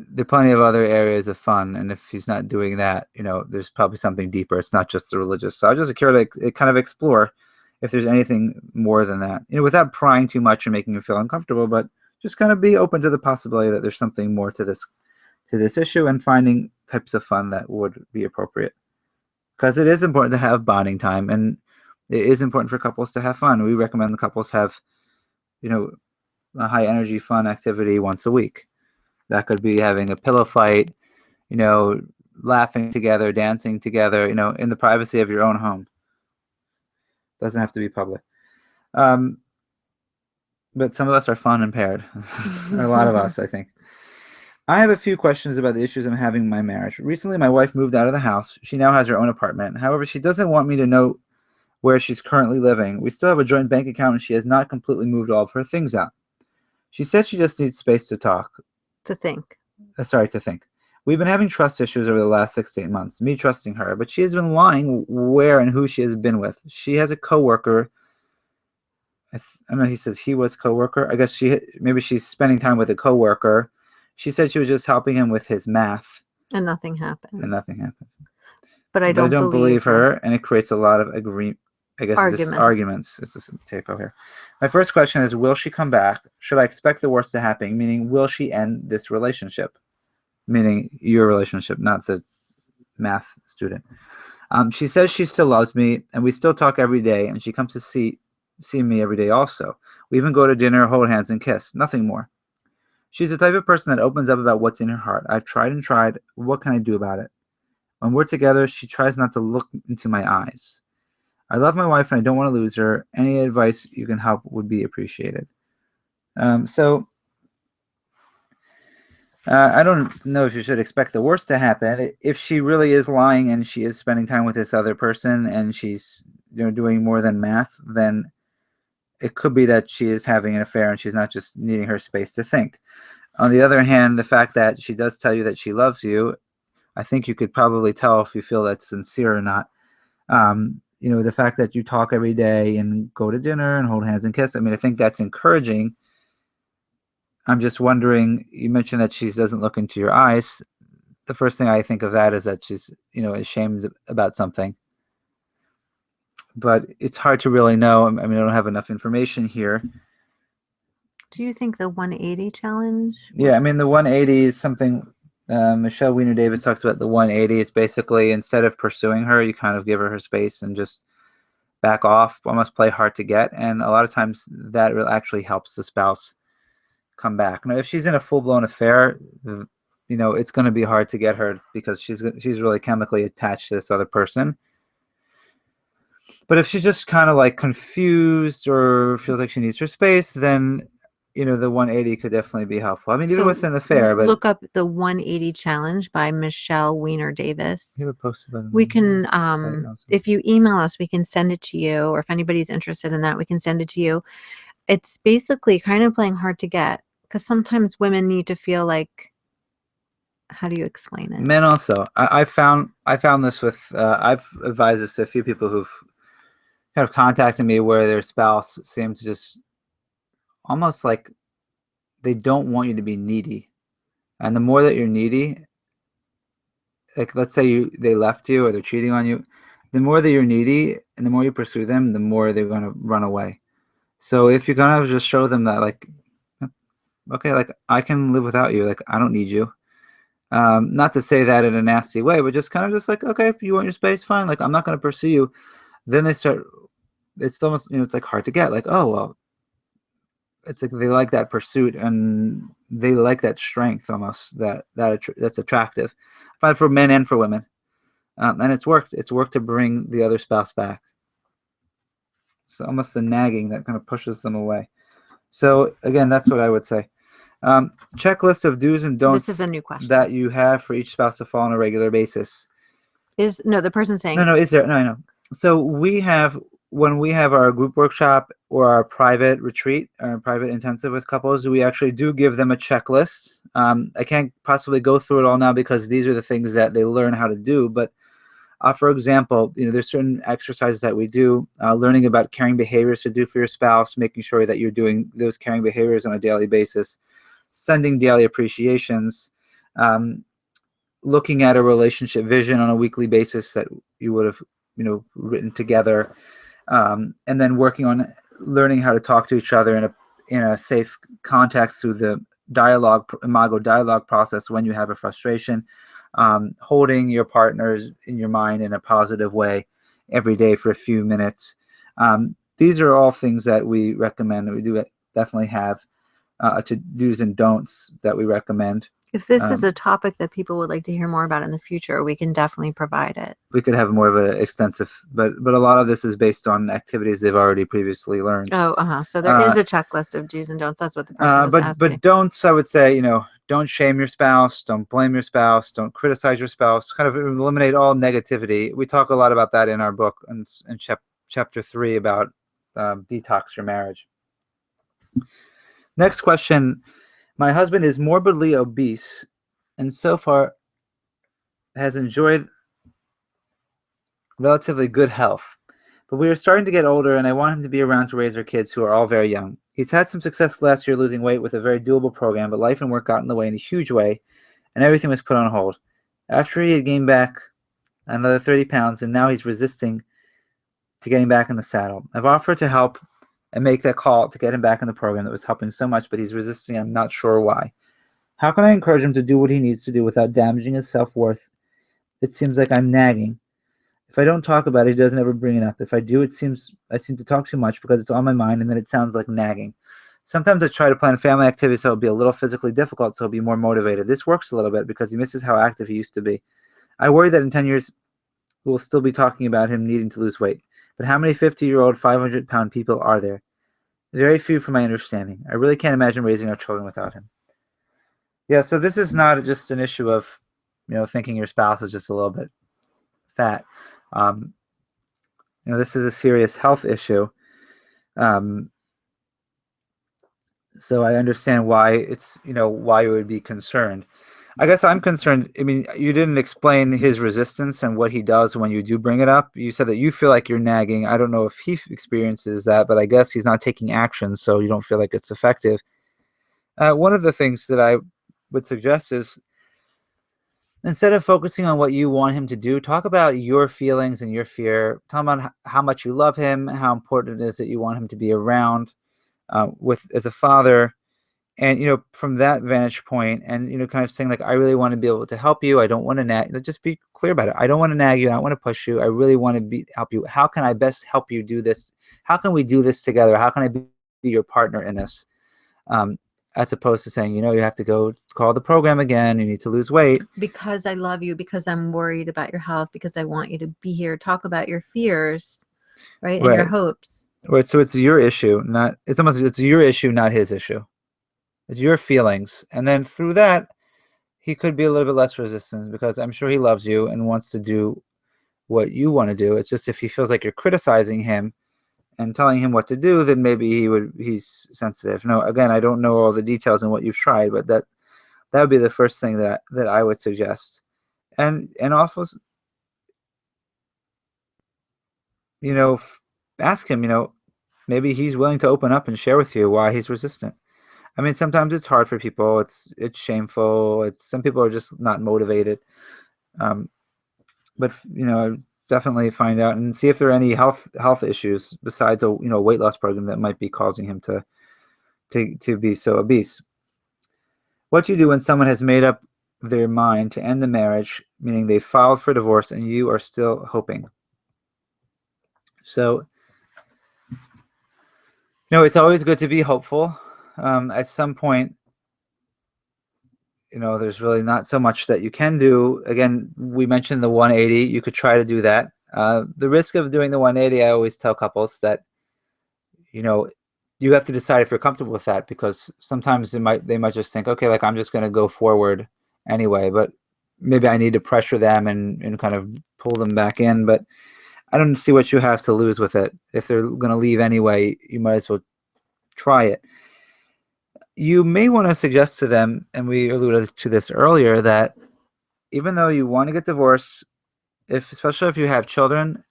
Speaker 2: there are plenty of other areas of fun, and if he's not doing that, there's probably something deeper. It's not just the religious. So I just care to kind of explore if there's anything more than that, without prying too much and making him feel uncomfortable, but just kind of be open to the possibility that there's something more to this issue, and finding types of fun that would be appropriate. Because it is important to have bonding time, and it is important for couples to have fun. We recommend the couples have, a high energy fun activity once a week. That could be having a pillow fight, laughing together, dancing together, in the privacy of your own home. Doesn't have to be public. But some of us are fun impaired. A lot of us, I think. I have a few questions about the issues I'm having in my marriage. Recently, my wife moved out of the house. She now has her own apartment. However, she doesn't want me to know where she's currently living. We still have a joint bank account, and she has not completely moved all of her things out. She said she just needs space to talk.
Speaker 1: To think.
Speaker 2: To think. We've been having trust issues over the last 6 to 8 months, me trusting her, but she has been lying where and who she has been with. She has a coworker. I don't know, he says he was coworker. I guess maybe she's spending time with a coworker. She said she was just helping him with his math.
Speaker 1: And nothing happened. But I don't
Speaker 2: believe her, and it creates a lot of arguments. It's just a typo here. My first question is, will she come back? Should I expect the worst to happen? Meaning, will she end this relationship? Meaning your relationship, not the math student. She says she still loves me, and we still talk every day, and she comes to see me every day also. We even go to dinner, hold hands, and kiss. Nothing more. She's the type of person that opens up about what's in her heart. I've tried and tried. What can I do about it? When we're together, she tries not to look into my eyes. I love my wife, and I don't want to lose her. Any advice you can help would be appreciated. So I don't know if you should expect the worst to happen. If she really is lying and she is spending time with this other person and she's doing more than math, then it could be that she is having an affair and she's not just needing her space to think. On the other hand, the fact that she does tell you that she loves you, I think you could probably tell if you feel that's sincere or not. The fact that you talk every day and go to dinner and hold hands and kiss, I mean, I think that's encouraging. I'm just wondering, you mentioned that she doesn't look into your eyes. The first thing I think of that is that she's, ashamed about something. But it's hard to really know. I mean, I don't have enough information here.
Speaker 1: Do you think the 180 challenge?
Speaker 2: Yeah, I mean, the 180 is something Michelle Weiner Davis talks about. The 180, it's basically instead of pursuing her, you kind of give her space and just back off, almost play hard to get. And a lot of times that actually helps the spouse come back. Now, if she's in a full-blown affair, it's going to be hard to get her because she's really chemically attached to this other person. But if she's just kind of like confused or feels like she needs her space, then the 180 could definitely be helpful. I mean, even with an affair. But
Speaker 1: look up the 180 challenge by Michelle Weiner Davis.
Speaker 2: You have posted about it.
Speaker 1: We can, if you email us, we can send it to you. Or if anybody's interested in that, we can send it to you. It's basically kind of playing hard to get because sometimes women need to feel like, how do you explain it?
Speaker 2: Men also. I found this with, I've advised this to a few people who've kind of contacted me where their spouse seems to just almost like they don't want you to be needy. And the more that you're needy, like let's say they left you or they're cheating on you, the more that you're needy and the more you pursue them, the more they're going to run away. So if you're going to just show them that, like, okay, like I can live without you, like I don't need you. Not to say that in a nasty way, but just kind of just like, okay, if you want your space, fine. Like I'm not going to pursue you. Then they start, it's almost, it's like hard to get. Like, oh, well, it's like they like that pursuit and they like that strength almost that's attractive. I find for men and for women. And it's worked. It's worked to bring the other spouse back. So almost the nagging that kind of pushes them away. So again, that's what I would say. Checklist of do's and don'ts.
Speaker 1: This is a new question
Speaker 2: that you have for each spouse to follow on a regular basis.
Speaker 1: The person saying
Speaker 2: no, is there? No, I know. So when we have our group workshop or our private retreat or private intensive with couples, we actually do give them a checklist. I can't possibly go through it all now because these are the things that they learn how to do. But for example, there's certain exercises that we do, learning about caring behaviors to do for your spouse, making sure that you're doing those caring behaviors on a daily basis, sending daily appreciations, looking at a relationship vision on a weekly basis that you would have, written together, and then working on learning how to talk to each other in a safe context through the imago dialogue process when you have a frustration, holding your partners in your mind in a positive way every day for a few minutes. These are all things that we recommend, that we do definitely have to do's and don'ts that we recommend.
Speaker 1: If this is a topic that people would like to hear more about in the future, we can definitely provide it.
Speaker 2: We could have more of an extensive, but a lot of this is based on activities they've already previously learned.
Speaker 1: Oh, so there is a checklist of do's and don'ts. That's what the person was asking.
Speaker 2: But don'ts, I would say, don't shame your spouse, don't blame your spouse, don't criticize your spouse, kind of eliminate all negativity. We talk a lot about that in our book in chapter 3 about detox your marriage. Next question. My husband is morbidly obese and so far has enjoyed relatively good health. But we are starting to get older and I want him to be around to raise our kids who are all very young. He's had some success last year losing weight with a very doable program, but life and work got in the way in a huge way and everything was put on hold. After he had gained back another 30 pounds and now he's resisting to getting back in the saddle. I've offered to help and make that call to get him back in the program that was helping so much, but he's resisting. I'm not sure why. How can I encourage him to do what he needs to do without damaging his self-worth? It seems like I'm nagging. If I don't talk about it, he doesn't ever bring it up. If I do, I seem to talk too much because it's on my mind, and then it sounds like nagging. Sometimes I try to plan family activities so it'll be a little physically difficult, so he'll be more motivated. This works a little bit because he misses how active he used to be. I worry that in 10 years, we'll still be talking about him needing to lose weight. But how many 50-year-old, 500-pound people are there? Very few from my understanding. I really can't imagine raising our children without him. Yeah, so this is not just an issue of, thinking your spouse is just a little bit fat. Um, this is a serious health issue. Um, so I understand why why you would be concerned. I guess I'm concerned. I mean, you didn't explain his resistance and what he does when you do bring it up. You said that you feel like you're nagging. I don't know if he experiences that, but I guess he's not taking action, so you don't feel like it's effective. One of the things that I would suggest is, instead of focusing on what you want him to do, talk about your feelings and your fear. Talk about how much you love him, how important it is that you want him to be around with as a father. And, from that vantage point and, kind of saying like, I really want to be able to help you. I don't want to nag. Just be clear about it. I don't want to nag you. I don't want to push you. I really want to help you. How can I best help you do this? How can we do this together? How can I be your partner in this? As opposed to saying, you have to go call the program again. You need to lose weight.
Speaker 1: Because I love you, because I'm worried about your health, because I want you to be here. Talk about your fears, right? And your hopes.
Speaker 2: Right. So it's your issue, it's your issue, not his issue. It's your feelings. And then through that, he could be a little bit less resistant because I'm sure he loves you and wants to do what you want to do. It's just if he feels like you're criticizing him and telling him what to do, then maybe he's sensitive. No, again, I don't know all the details and what you've tried, but that would be the first thing that I would suggest. And also, ask him, maybe he's willing to open up and share with you why he's resistant. I mean, sometimes it's hard for people. It's shameful. Some people are just not motivated. But definitely find out and see if there are any health issues besides a weight loss program that might be causing him to be so obese. What do you do when someone has made up their mind to end the marriage, meaning they filed for divorce and you are still hoping? So, it's always good to be hopeful. At some point, there's really not so much that you can do. Again, we mentioned the 180. You could try to do that. The risk of doing the 180, I always tell couples that, you have to decide if you're comfortable with that, because sometimes they might just think, okay, like I'm just going to go forward anyway, but maybe I need to pressure them and kind of pull them back in. But I don't see what you have to lose with it. If they're going to leave anyway, you might as well try it. You may want to suggest to them, and we alluded to this earlier, that even though you want to get divorced, especially if you have children,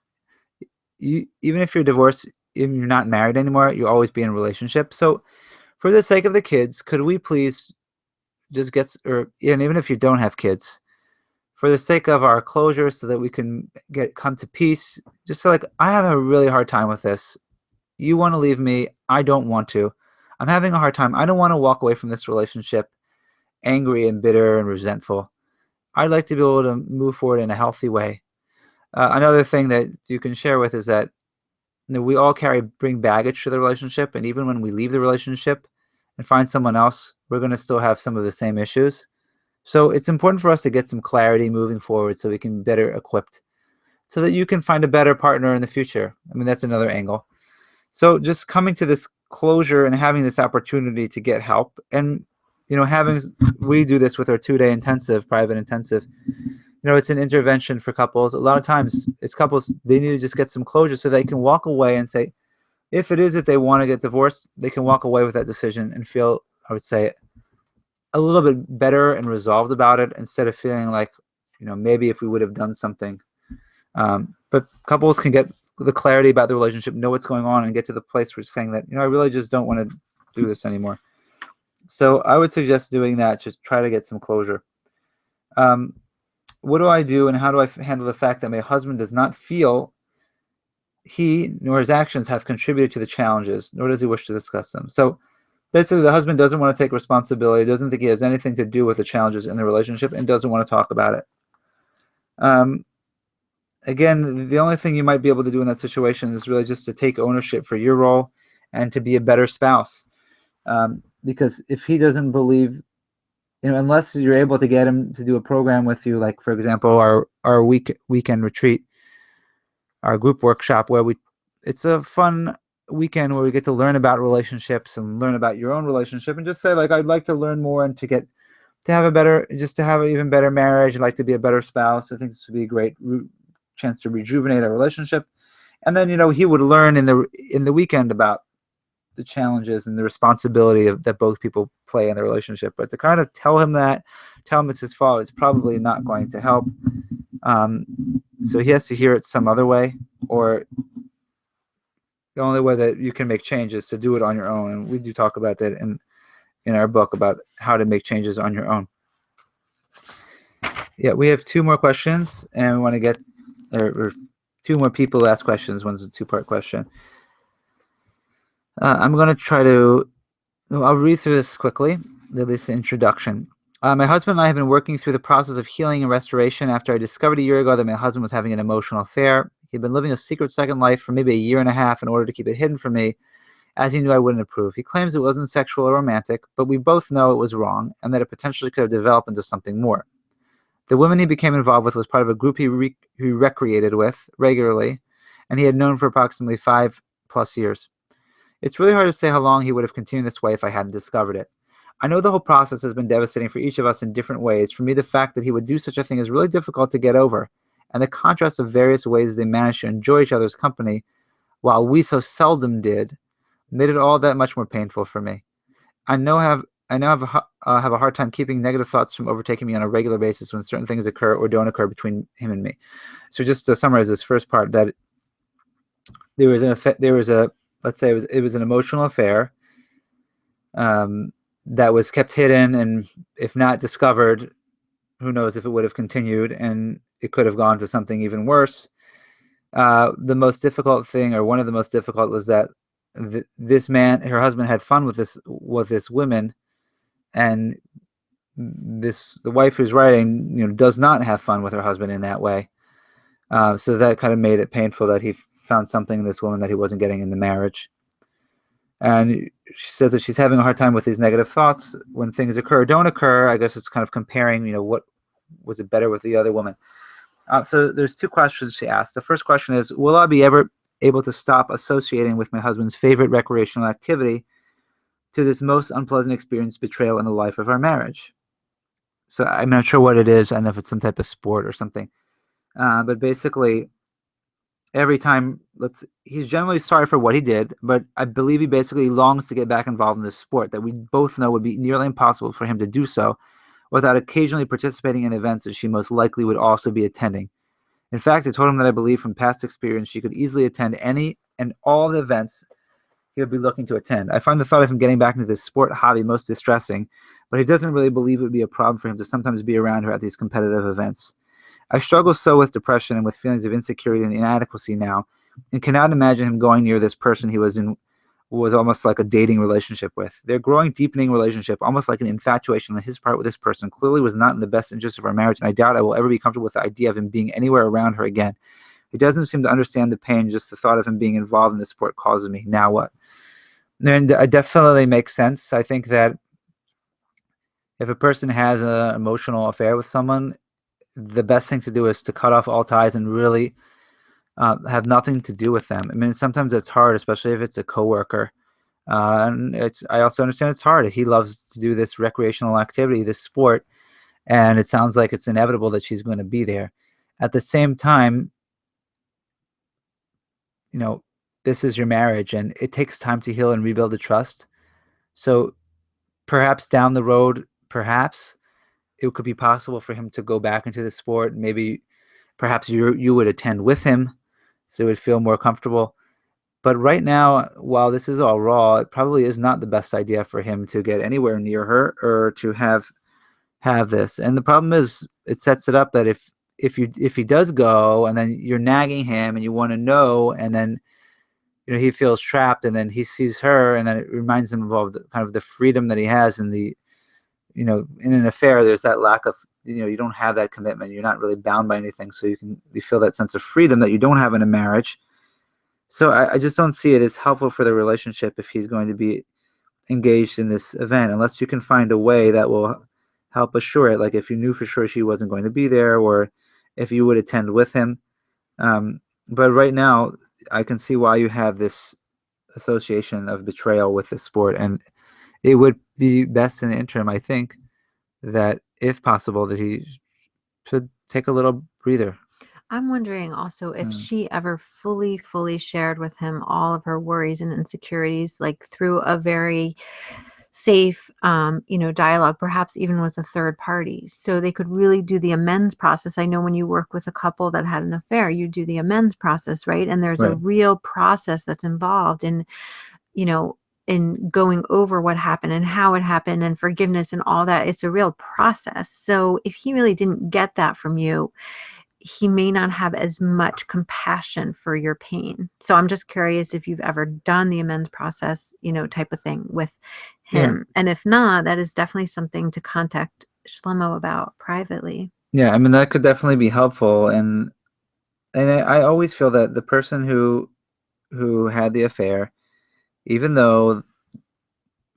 Speaker 2: even if you're divorced, even you're not married anymore, you always be in a relationship. So for the sake of the kids, could we please just and even if you don't have kids, for the sake of our closure, so that we can come to peace, just so like, I have a really hard time with this. You want to leave me. I don't want to. I'm having a hard time. I don't want to walk away from this relationship angry and bitter and resentful. I'd like to be able to move forward in a healthy way. Another thing that you can share with is that we all bring baggage to the relationship, and even when we leave the relationship and find someone else, we're going to still have some of the same issues. So it's important for us to get some clarity moving forward so we can be better equipped, so that you can find a better partner in the future. I mean, that's another angle. So just coming to this closure and having this opportunity to get help, and we do this with our 2-day private intensive. It's an intervention for couples. A lot of times it's couples, they need to just get some closure so they can walk away and say, if it is that they want to get divorced, they can walk away with that decision and feel, I would say, a little bit better and resolved about it, instead of feeling like, maybe if we would have done something. But couples can get the clarity about the relationship, know what's going on, and get to the place where saying that, I really just don't want to do this anymore. So I would suggest doing that, just try to get some closure. What do I do, and how do I handle the fact that my husband does not feel he nor his actions have contributed to the challenges, nor does he wish to discuss them? So basically, the husband doesn't want to take responsibility, doesn't think he has anything to do with the challenges in the relationship, and doesn't want to talk about it. Again, the only thing you might be able to do in that situation is really just to take ownership for your role and to be a better spouse. Because if he doesn't believe, unless you're able to get him to do a program with you, like, for example, our weekend retreat, our group workshop, where it's a fun weekend where we get to learn about relationships and learn about your own relationship, and just say, like, I'd like to learn more and to get to have an even better marriage. I'd like to be a better spouse. I think this would be a great chance to rejuvenate our relationship. And then, he would learn in the weekend about the challenges and the responsibility that both people play in the relationship. But to kind of tell him it's his fault, it's probably not going to help. So he has to hear it some other way, or the only way that you can make changes to do it on your own. And we do talk about that in our book about how to make changes on your own. Yeah, we have 2 more questions, and we want to get or 2 more people ask questions. One's a 2-part question. I'm going to try to. I'll read through this quickly. This introduction. My husband and I have been working through the process of healing and restoration after I discovered a year ago that my husband was having an emotional affair. He'd been living a secret second life for maybe a year and a half in order to keep it hidden from me, as he knew I wouldn't approve. He claims it wasn't sexual or romantic, but we both know it was wrong and that it potentially could have developed into something more. The woman he became involved with was part of a group he recreated with regularly, and he had known for approximately 5+ years. It's really hard to say how long he would have continued this way if I hadn't discovered it. I know the whole process has been devastating for each of us in different ways. For me, the fact that he would do such a thing is really difficult to get over, and the contrast of various ways they managed to enjoy each other's company, while we so seldom did, made it all that much more painful for me. I now have a hard time keeping negative thoughts from overtaking me on a regular basis when certain things occur or don't occur between him and me. So just to summarize this first part, that let's say it was an emotional affair that was kept hidden, and if not discovered, who knows if it would have continued, and it could have gone to something even worse. The most difficult thing, or one of the most difficult, was that this man, her husband, had fun with this woman, and the wife who's writing, does not have fun with her husband in that way. So that kind of made it painful that he found something in this woman that he wasn't getting in the marriage. And she says that she's having a hard time with these negative thoughts when things occur or don't occur. I guess it's kind of comparing, what was it better with the other woman. So there's 2 questions she asked. The first question is, will I be ever able to stop associating with my husband's favorite recreational activity to this most unpleasant experience, betrayal in the life of our marriage? So I'm not sure what it is. I don't know if it's some type of sport or something. But basically, every time, he's generally sorry for what he did, but I believe he basically longs to get back involved in this sport that we both know would be nearly impossible for him to do so without occasionally participating in events that she most likely would also be attending. In fact, I told him that I believe from past experience she could easily attend any and all the events he would be looking to attend. I find the thought of him getting back into this sport hobby most distressing, but he doesn't really believe it would be a problem for him to sometimes be around her at these competitive events. I struggle so with depression and with feelings of insecurity and inadequacy now, and cannot imagine him going near this person he was almost like a dating relationship with. Their growing, deepening relationship, almost like an infatuation on his part with this person, clearly was not in the best interest of our marriage, and I doubt I will ever be comfortable with the idea of him being anywhere around her again. He doesn't seem to understand the pain just the thought of him being involved in this sport causes me. Now what? And it definitely makes sense. I think that if a person has an emotional affair with someone, the best thing to do is to cut off all ties and really have nothing to do with them. I mean, sometimes it's hard, especially if it's a coworker. And I also understand it's hard. He loves to do this recreational activity, this sport, and it sounds like it's inevitable that she's going to be there. At the same time, this is your marriage, and it takes time to heal and rebuild the trust. So perhaps down the road, it could be possible for him to go back into the sport. Maybe perhaps you would attend with him, so it would feel more comfortable. But right now, while this is all raw, it probably is not the best idea for him to get anywhere near her or to have this. And the problem is, it sets it up that if he does go, and then you're nagging him and you want to know, and then he feels trapped, and then he sees her, and then it reminds him of all the freedom that he has in the in an affair. There's that lack of you don't have that commitment. You're not really bound by anything, so you feel that sense of freedom that you don't have in a marriage. So I just don't see it as helpful for the relationship if he's going to be engaged in this event, unless you can find a way that will help assure it. Like if you knew for sure she wasn't going to be there, or if you would attend with him. But right now, I can see why you have this association of betrayal with the sport, and it would be best in the interim, I think, that if possible, that he should take a little breather.
Speaker 1: I'm wondering also if
Speaker 2: Mm,
Speaker 1: she ever fully shared with him all of her worries and insecurities, like through a very safe, dialogue, perhaps even with a third party. So they could really do the amends process. I know when you work with a couple that had an affair, you do the amends process, right? And there's a
Speaker 2: right.
Speaker 1: real process that's involved you know, in going over what happened and how it happened and forgiveness and all that. It's a real process. So if he really didn't get that from you, he may not have as much compassion for your pain. So I'm just curious if you've ever done the amends process, type of thing with
Speaker 2: Yeah.
Speaker 1: him. And if not, that is definitely something to contact Shlomo about privately.
Speaker 2: Yeah. I mean, that could definitely be helpful. And I always feel that the person who had the affair, even though,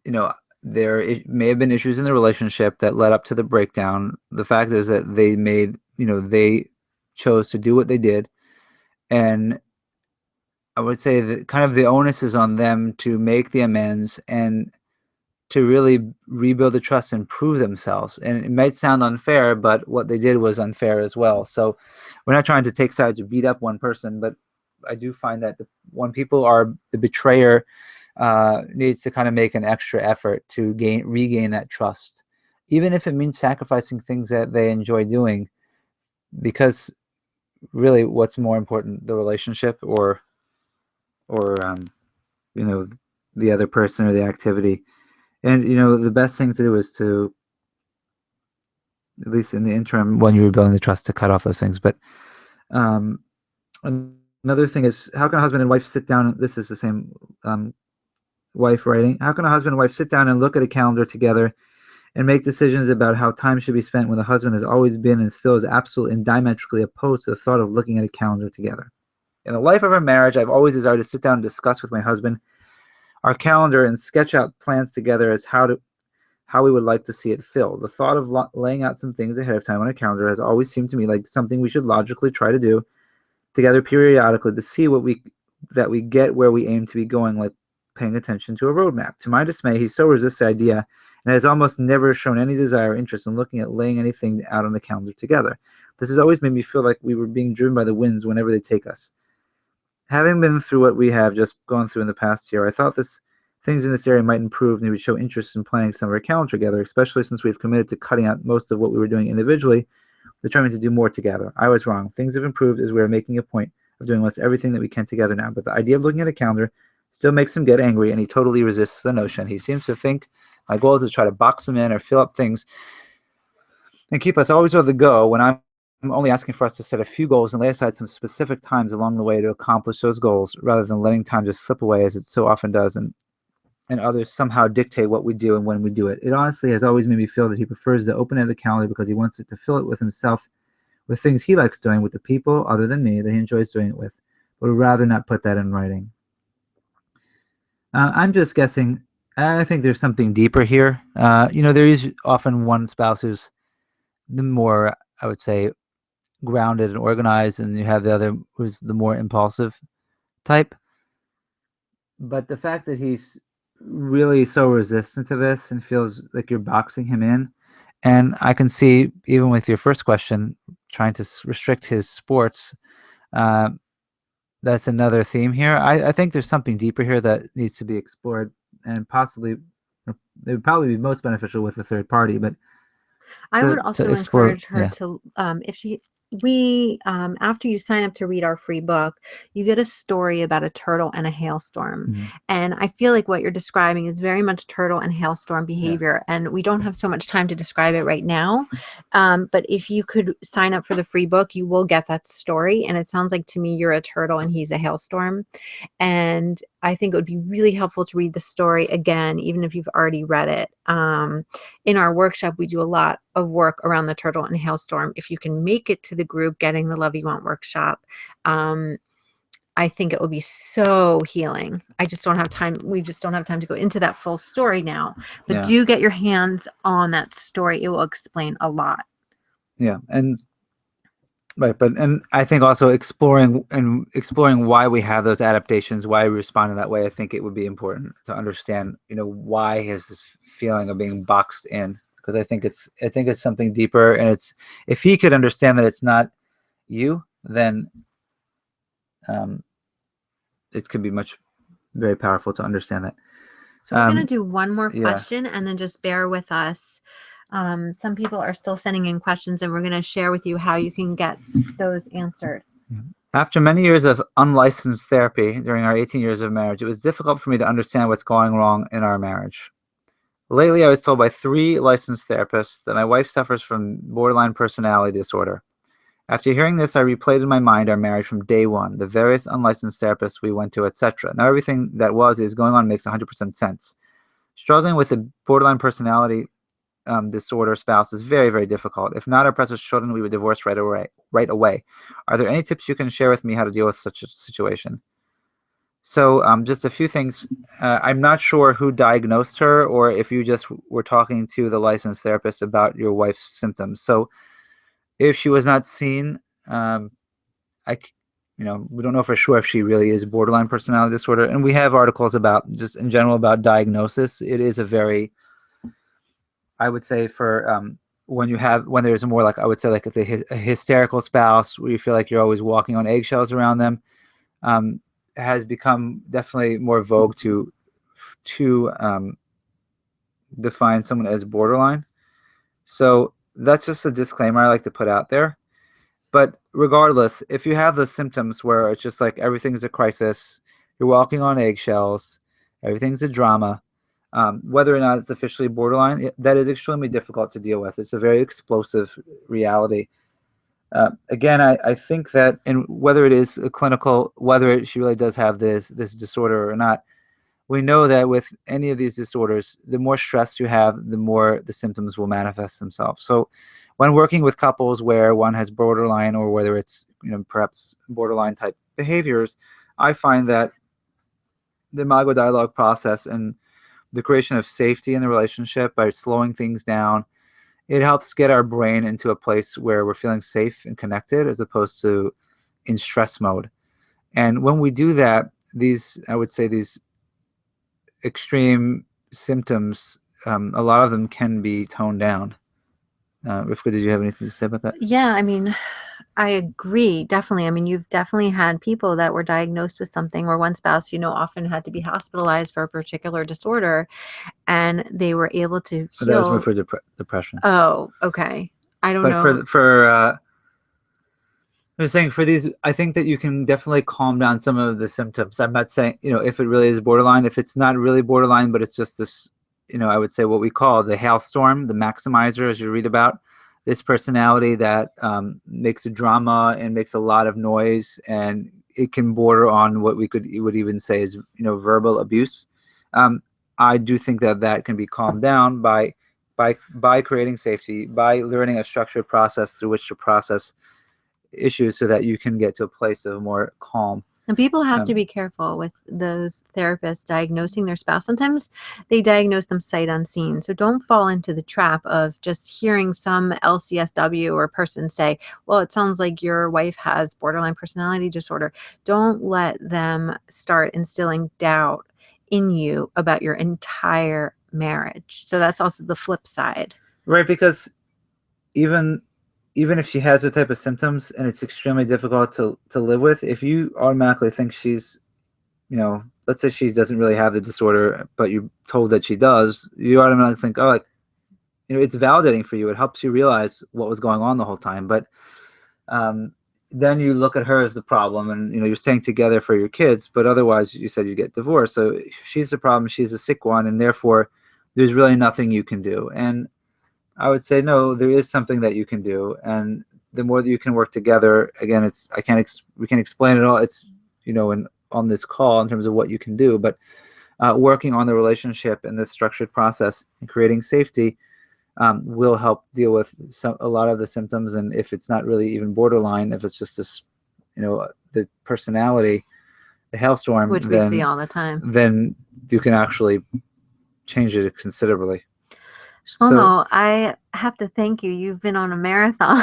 Speaker 2: you know, may have been issues in the relationship that led up to the breakdown, the fact is that they chose to do what they did. And I would say that kind of the onus is on them to make the amends and to really rebuild the trust and prove themselves. And it might sound unfair, but what they did was unfair as well. So we're not trying to take sides or beat up one person, but I do find that when people are the betrayer, needs to kind of make an extra effort to regain that trust, even if it means sacrificing things that they enjoy doing, because really, what's more important, the relationship or you know the other person or the activity? And the best thing to do is to, at least in the interim, when you're rebuilding the trust, to cut off those things. But um, another thing is, how can a husband and wife sit down? This is the same wife writing. How can a husband and wife sit down and look at a calendar together and make decisions about how time should be spent when the husband has always been and still is absolutely and diametrically opposed to the thought of looking at a calendar together? In the life of our marriage, I've always desired to sit down and discuss with my husband our calendar and sketch out plans together as how we would like to see it filled. The thought of laying out some things ahead of time on a calendar has always seemed to me like something we should logically try to do together periodically to see that we get where we aim to be going, like paying attention to a roadmap. To my dismay, he so resists the idea and has almost never shown any desire or interest in looking at laying anything out on the calendar together. This has always made me feel like we were being driven by the winds whenever they take us. Having been through what we have just gone through in the past year, I thought things in this area might improve and he would show interest in planning some of our calendar together, especially since we've committed to cutting out most of what we were doing individually, determined to do more together. I was wrong. Things have improved as we are making a point of doing almost everything that we can together now, but the idea of looking at a calendar still makes him get angry, and he totally resists the notion. He seems to think my goal is to try to box him in or fill up things and keep us always on the go, when I'm only asking for us to set a few goals and lay aside some specific times along the way to accomplish those goals, rather than letting time just slip away as it so often does, and others somehow dictate what we do and when we do it. It honestly has always made me feel that he prefers the open-ended calendar because he wants it to fill it with himself, with things he likes doing, with the people other than me that he enjoys doing it with, but would rather not put that in writing. I'm just guessing. I think there's something deeper here. There is often one spouse who's the more, I would say, grounded and organized, and you have the other who's the more impulsive type. But the fact that he's really so resistant to this and feels like you're boxing him in, and I can see, even with your first question, trying to restrict his sports, uh, that's another theme here. I think there's something deeper here that needs to be explored, and possibly it would probably be most beneficial with a third party, but
Speaker 1: I would
Speaker 2: to
Speaker 1: also
Speaker 2: explore.
Speaker 1: encourage her
Speaker 2: Yeah.
Speaker 1: to, if she, we, after you sign up to read our free book, you get a story about a turtle and a hailstorm.
Speaker 2: Mhm.
Speaker 1: And I feel like what you're describing is very much turtle and hailstorm
Speaker 2: Yeah.
Speaker 1: behavior. And we don't have so much time to describe it right now. But if you could sign up for the free book, you will get that story. And it sounds like to me, you're a turtle and he's a hailstorm. And I think it would be really helpful to read the story again, even if you've already read it. In our workshop, we do a lot of work around the turtle and hailstorm. If you can make it to the group Getting the Love You Want workshop, I think it will be so healing. I just don't have time. We just don't have time to go into that full story now. But
Speaker 2: Yeah.
Speaker 1: do get your hands on that story. It will explain a lot.
Speaker 2: Yeah. And right, and I think also exploring why we have those adaptations, why we respond in that way. I think it would be important to understand, why is this feeling of being boxed in. because I think it's something deeper, and it's, if he could understand that it's not you, then it could be very powerful to understand that.
Speaker 1: So we're going to do one more
Speaker 2: yeah.
Speaker 1: question, and then just bear with us. Some people are still sending in questions, and we're going to share with you how you can get those answered.
Speaker 2: After many years of unlicensed therapy during our 18 years of marriage, it was difficult for me to understand what's going wrong in our marriage. Lately, I was told by 3 licensed therapists that my wife suffers from borderline personality disorder. After hearing this, I replayed in my mind our marriage from day one, the various unlicensed therapists we went to, etc. Now everything that is going on makes 100% sense. Struggling with a borderline personality disorder spouse is very, very difficult. If not our precious children, we would divorce right away. Are there any tips you can share with me how to deal with such a situation? So just a few things. I'm not sure who diagnosed her, or if you just were talking to the licensed therapist about your wife's symptoms. So if she was not seen, we don't know for sure if she really is borderline personality disorder. And we have articles about, just in general, about diagnosis. It is a very, I would say, for when there's more, like, I would say, like a hysterical spouse where you feel like you're always walking on eggshells around them, has become definitely more vogue to define someone as borderline. So that's just a disclaimer I like to put out there. But regardless, if you have those symptoms where it's just like everything's a crisis, you're walking on eggshells, everything's a drama, whether or not it's officially borderline, that is extremely difficult to deal with. It's a very explosive reality. Again, I think that, and whether it is a clinical, whether she really does have this disorder or not, we know that with any of these disorders, the more stress you have, the more the symptoms will manifest themselves. So when working with couples where one has borderline, or whether it's perhaps borderline type behaviors, I find that the Imago dialogue process and the creation of safety in the relationship by slowing things down, it helps get our brain into a place where we're feeling safe and connected, as opposed to in stress mode. And when we do that, I would say these extreme symptoms, a lot of them can be toned down. Rivka, did you have anything to say about that?
Speaker 1: Yeah, I mean, I agree, definitely. I mean, you've definitely had people that were diagnosed with something, or one spouse, often had to be hospitalized for a particular disorder, and they were able to
Speaker 2: But that was more
Speaker 1: heal.
Speaker 2: for depression.
Speaker 1: Oh, okay. I don't know.
Speaker 2: But I was saying, for these, I think that you can definitely calm down some of the symptoms. I'm not saying, if it really is borderline, if it's not really borderline, but it's just this, I would say what we call the hailstorm, the maximizer, as you read about, this personality that makes a drama and makes a lot of noise, and it can border on what we would even say is, verbal abuse. I do think that can be calmed down by creating safety, by learning a structured process through which to process issues, so that you can get to a place of more calm.
Speaker 1: And people have to be careful with those therapists diagnosing their spouse. Sometimes they diagnose them sight unseen. So don't fall into the trap of just hearing some LCSW or person say, well, it sounds like your wife has borderline personality disorder. Don't let them start instilling doubt in you about your entire marriage. So that's also the flip side.
Speaker 2: Right, because even if she has the type of symptoms and it's extremely difficult to live with, if you automatically think she's, let's say she doesn't really have the disorder, but you're told that she does, you automatically think, oh, it's validating for you. It helps you realize what was going on the whole time. But then you look at her as the problem, and, you're staying together for your kids, but otherwise you said you get divorced. So she's the problem, she's a sick one, and therefore there's really nothing you can do. And I would say, no, there is something that you can do, and the more that you can work together, again, we can explain it all. It's on this call in terms of what you can do, but working on the relationship and this structured process and creating safety will help deal with a lot of the symptoms. And if it's not really even borderline, if it's just this, the personality, the hailstorm,
Speaker 1: which we see all the time,
Speaker 2: then you can actually change it considerably.
Speaker 1: Shlomo, I have to thank you. You've been on a marathon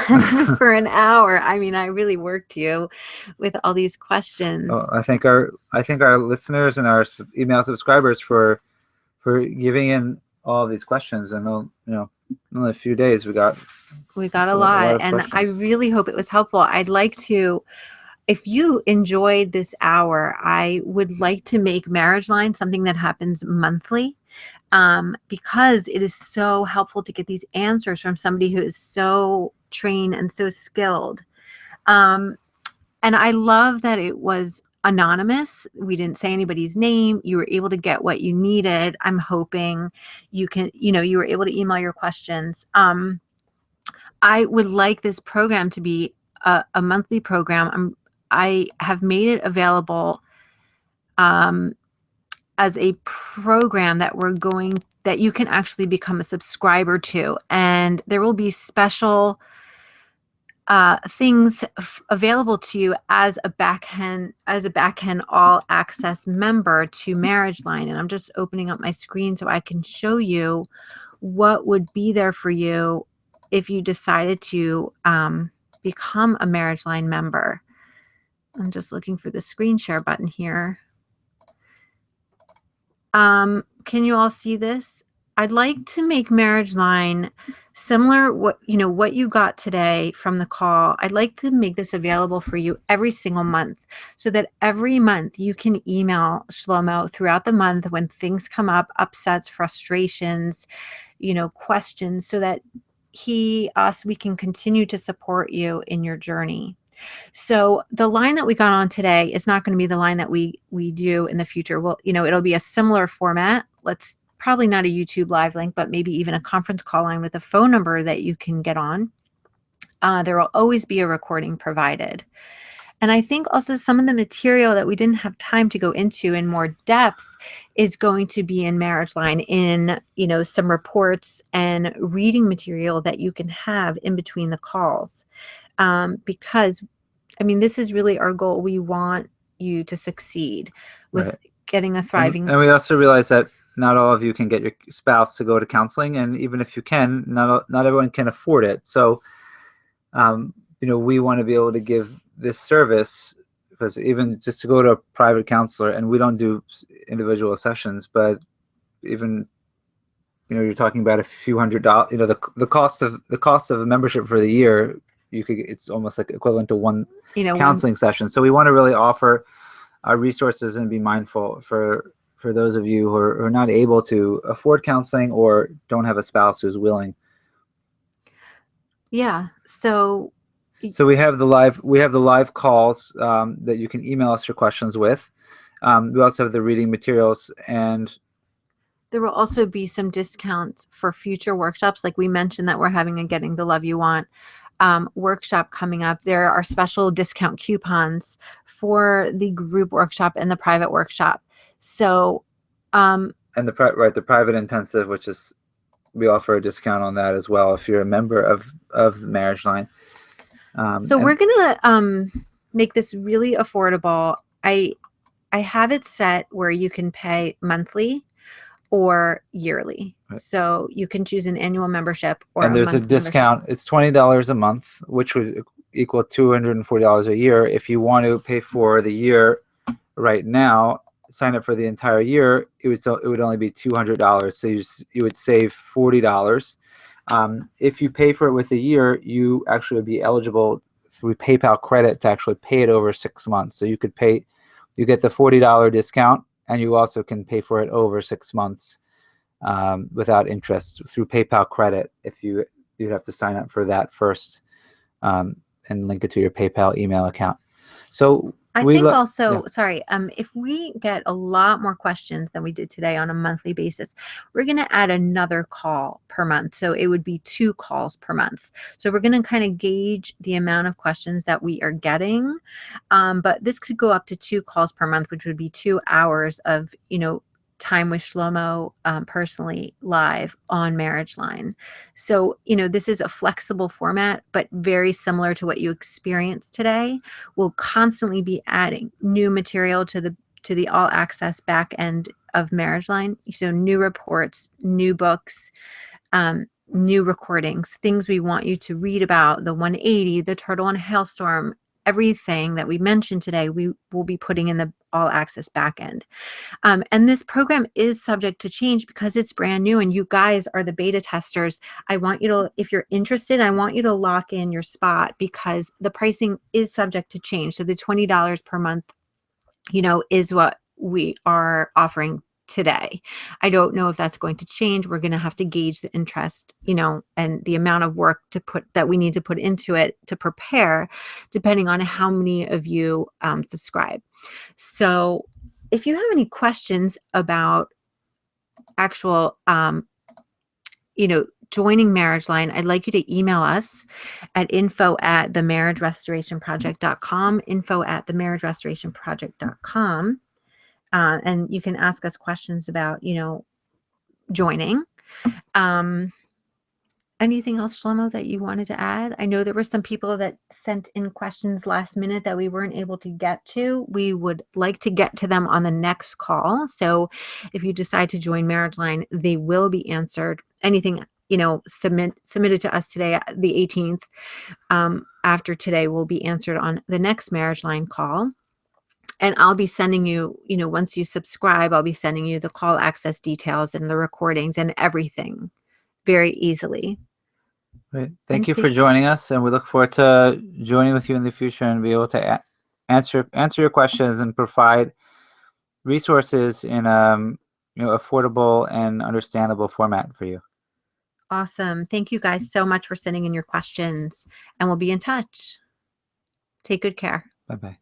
Speaker 1: for an hour. I mean, I really worked you with all these questions.
Speaker 2: I thank our listeners and our email subscribers for giving in all these questions. And only a few days. We got
Speaker 1: a
Speaker 2: a lot
Speaker 1: lot,
Speaker 2: of
Speaker 1: and I
Speaker 2: questions.
Speaker 1: really hope it was helpful. I'd like to, if you enjoyed this hour, I would like to make MarriageLine something that happens monthly, because it is so helpful to get these answers from somebody who is so trained and so skilled. Um, and I love that it was anonymous. We didn't say anybody's name. You were able to get what you needed. I'm hoping you were able to email your questions. I would like this program to be a monthly program. I have made it available um, as a program that you can actually become a subscriber to, and there will be special things available to you as a backend all access member to MarriageLine. And I'm just opening up my screen so I can show you what would be there for you if you decided to become a MarriageLine member. I'm just looking for the screen share button here. Can you all see this? I'd like to make MarriageLine similar what you got today from the call. I'd like to make this available for you every single month, so that every month you can email Shlomo throughout the month when things come up, upsets, frustrations, questions, so that we can continue to support you in your journey. So the line that we got on today is not going to be the line that we do in the future. Well, it'll be a similar format. Let's probably not a YouTube live link, but maybe even a conference call line with a phone number that you can get on. There will always be a recording provided. And I think also some of the material that we didn't have time to go into in more depth is going to be in MarriageLine, in, some reports and reading material that you can have in between the calls. Because this is really our goal. We want you to succeed with
Speaker 2: Right.
Speaker 1: getting a thriving.
Speaker 2: And we also realize that not all of you can get your spouse to go to counseling, and even if you can, not everyone can afford it. So, we want to be able to give this service, because even just to go to a private counselor, and we don't do individual sessions, but even you're talking about a few $100. The cost of a membership for the year, it's almost like equivalent to one counseling session. So we want to really offer our resources and be mindful for those of you who are not able to afford counseling or don't have a spouse who's willing.
Speaker 1: Yeah. So
Speaker 2: we have the live calls that you can email us your questions with. We also have the reading materials, and
Speaker 1: there will also be some discounts for future workshops. Like we mentioned that we're having a Getting the Love You Want workshop coming up. There are special discount coupons for the group workshop and the private workshop. So,
Speaker 2: and the private intensive, which is, we offer a discount on that as well if you're a member of MarriageLine.
Speaker 1: So we're gonna make this really affordable. I have it set where you can pay monthly or yearly.
Speaker 2: Right.
Speaker 1: So you can choose an annual membership or
Speaker 2: and there's a discount.
Speaker 1: Membership.
Speaker 2: It's $20 a month, which would equal $240 a year. If you want to pay for the year right now, sign up for the entire year, it would only be $200. So you would save $40. If you pay for it with a year, you actually would be eligible through PayPal credit to actually pay it over 6 months. So you get the $40 discount, and you also can pay for it over 6 months without interest through PayPal credit. If you'd have to sign up for that first and link it to your PayPal email account. So
Speaker 1: I think also, sorry, if we get a lot more questions than we did today on a monthly basis, we're going to add another call per month. So it would be 2 calls per month. So we're going to kind of gauge the amount of questions that we are getting. But this could go up to 2 calls per month, which would be 2 hours of, time with Shlomo personally live on MarriageLine. So, this is a flexible format, but very similar to what you experienced today. We'll constantly be adding new material to the all access back end of MarriageLine. So new reports, new books, new recordings, things we want you to read about, the 180, the turtle and hailstorm, everything that we mentioned today, we will be putting in all access backend. And this program is subject to change because it's brand new and you guys are the beta testers. I want you to, if you're interested, I want you to lock in your spot because the pricing is subject to change. So the $20 per month, is what we are offering today. I don't know if that's going to change. We're going to have to gauge the interest, and the amount of work that we need to put into it to prepare, depending on how many of you subscribe. So if you have any questions about actual, joining MarriageLine, I'd like you to email us at info@themarriagerestorationproject.com, info@themarriagerestorationproject.com. And you can ask us questions about, joining. Anything else, Shlomo, that you wanted to add? I know there were some people that sent in questions last minute that we weren't able to get to. We would like to get to them on the next call. So if you decide to join MarriageLine, they will be answered. Anything, submitted to us today, the 18th, after today will be answered on the next MarriageLine call. And I'll be sending you, once you subscribe, I'll be sending you the call access details and the recordings and everything very easily.
Speaker 2: Great. Thank you for joining us, and we look forward to joining with you in the future and be able to answer your questions and provide resources in affordable and understandable format for you.
Speaker 1: Awesome. Thank you guys so much for sending in your questions, and we'll be in touch. Take good care.
Speaker 2: Bye-bye.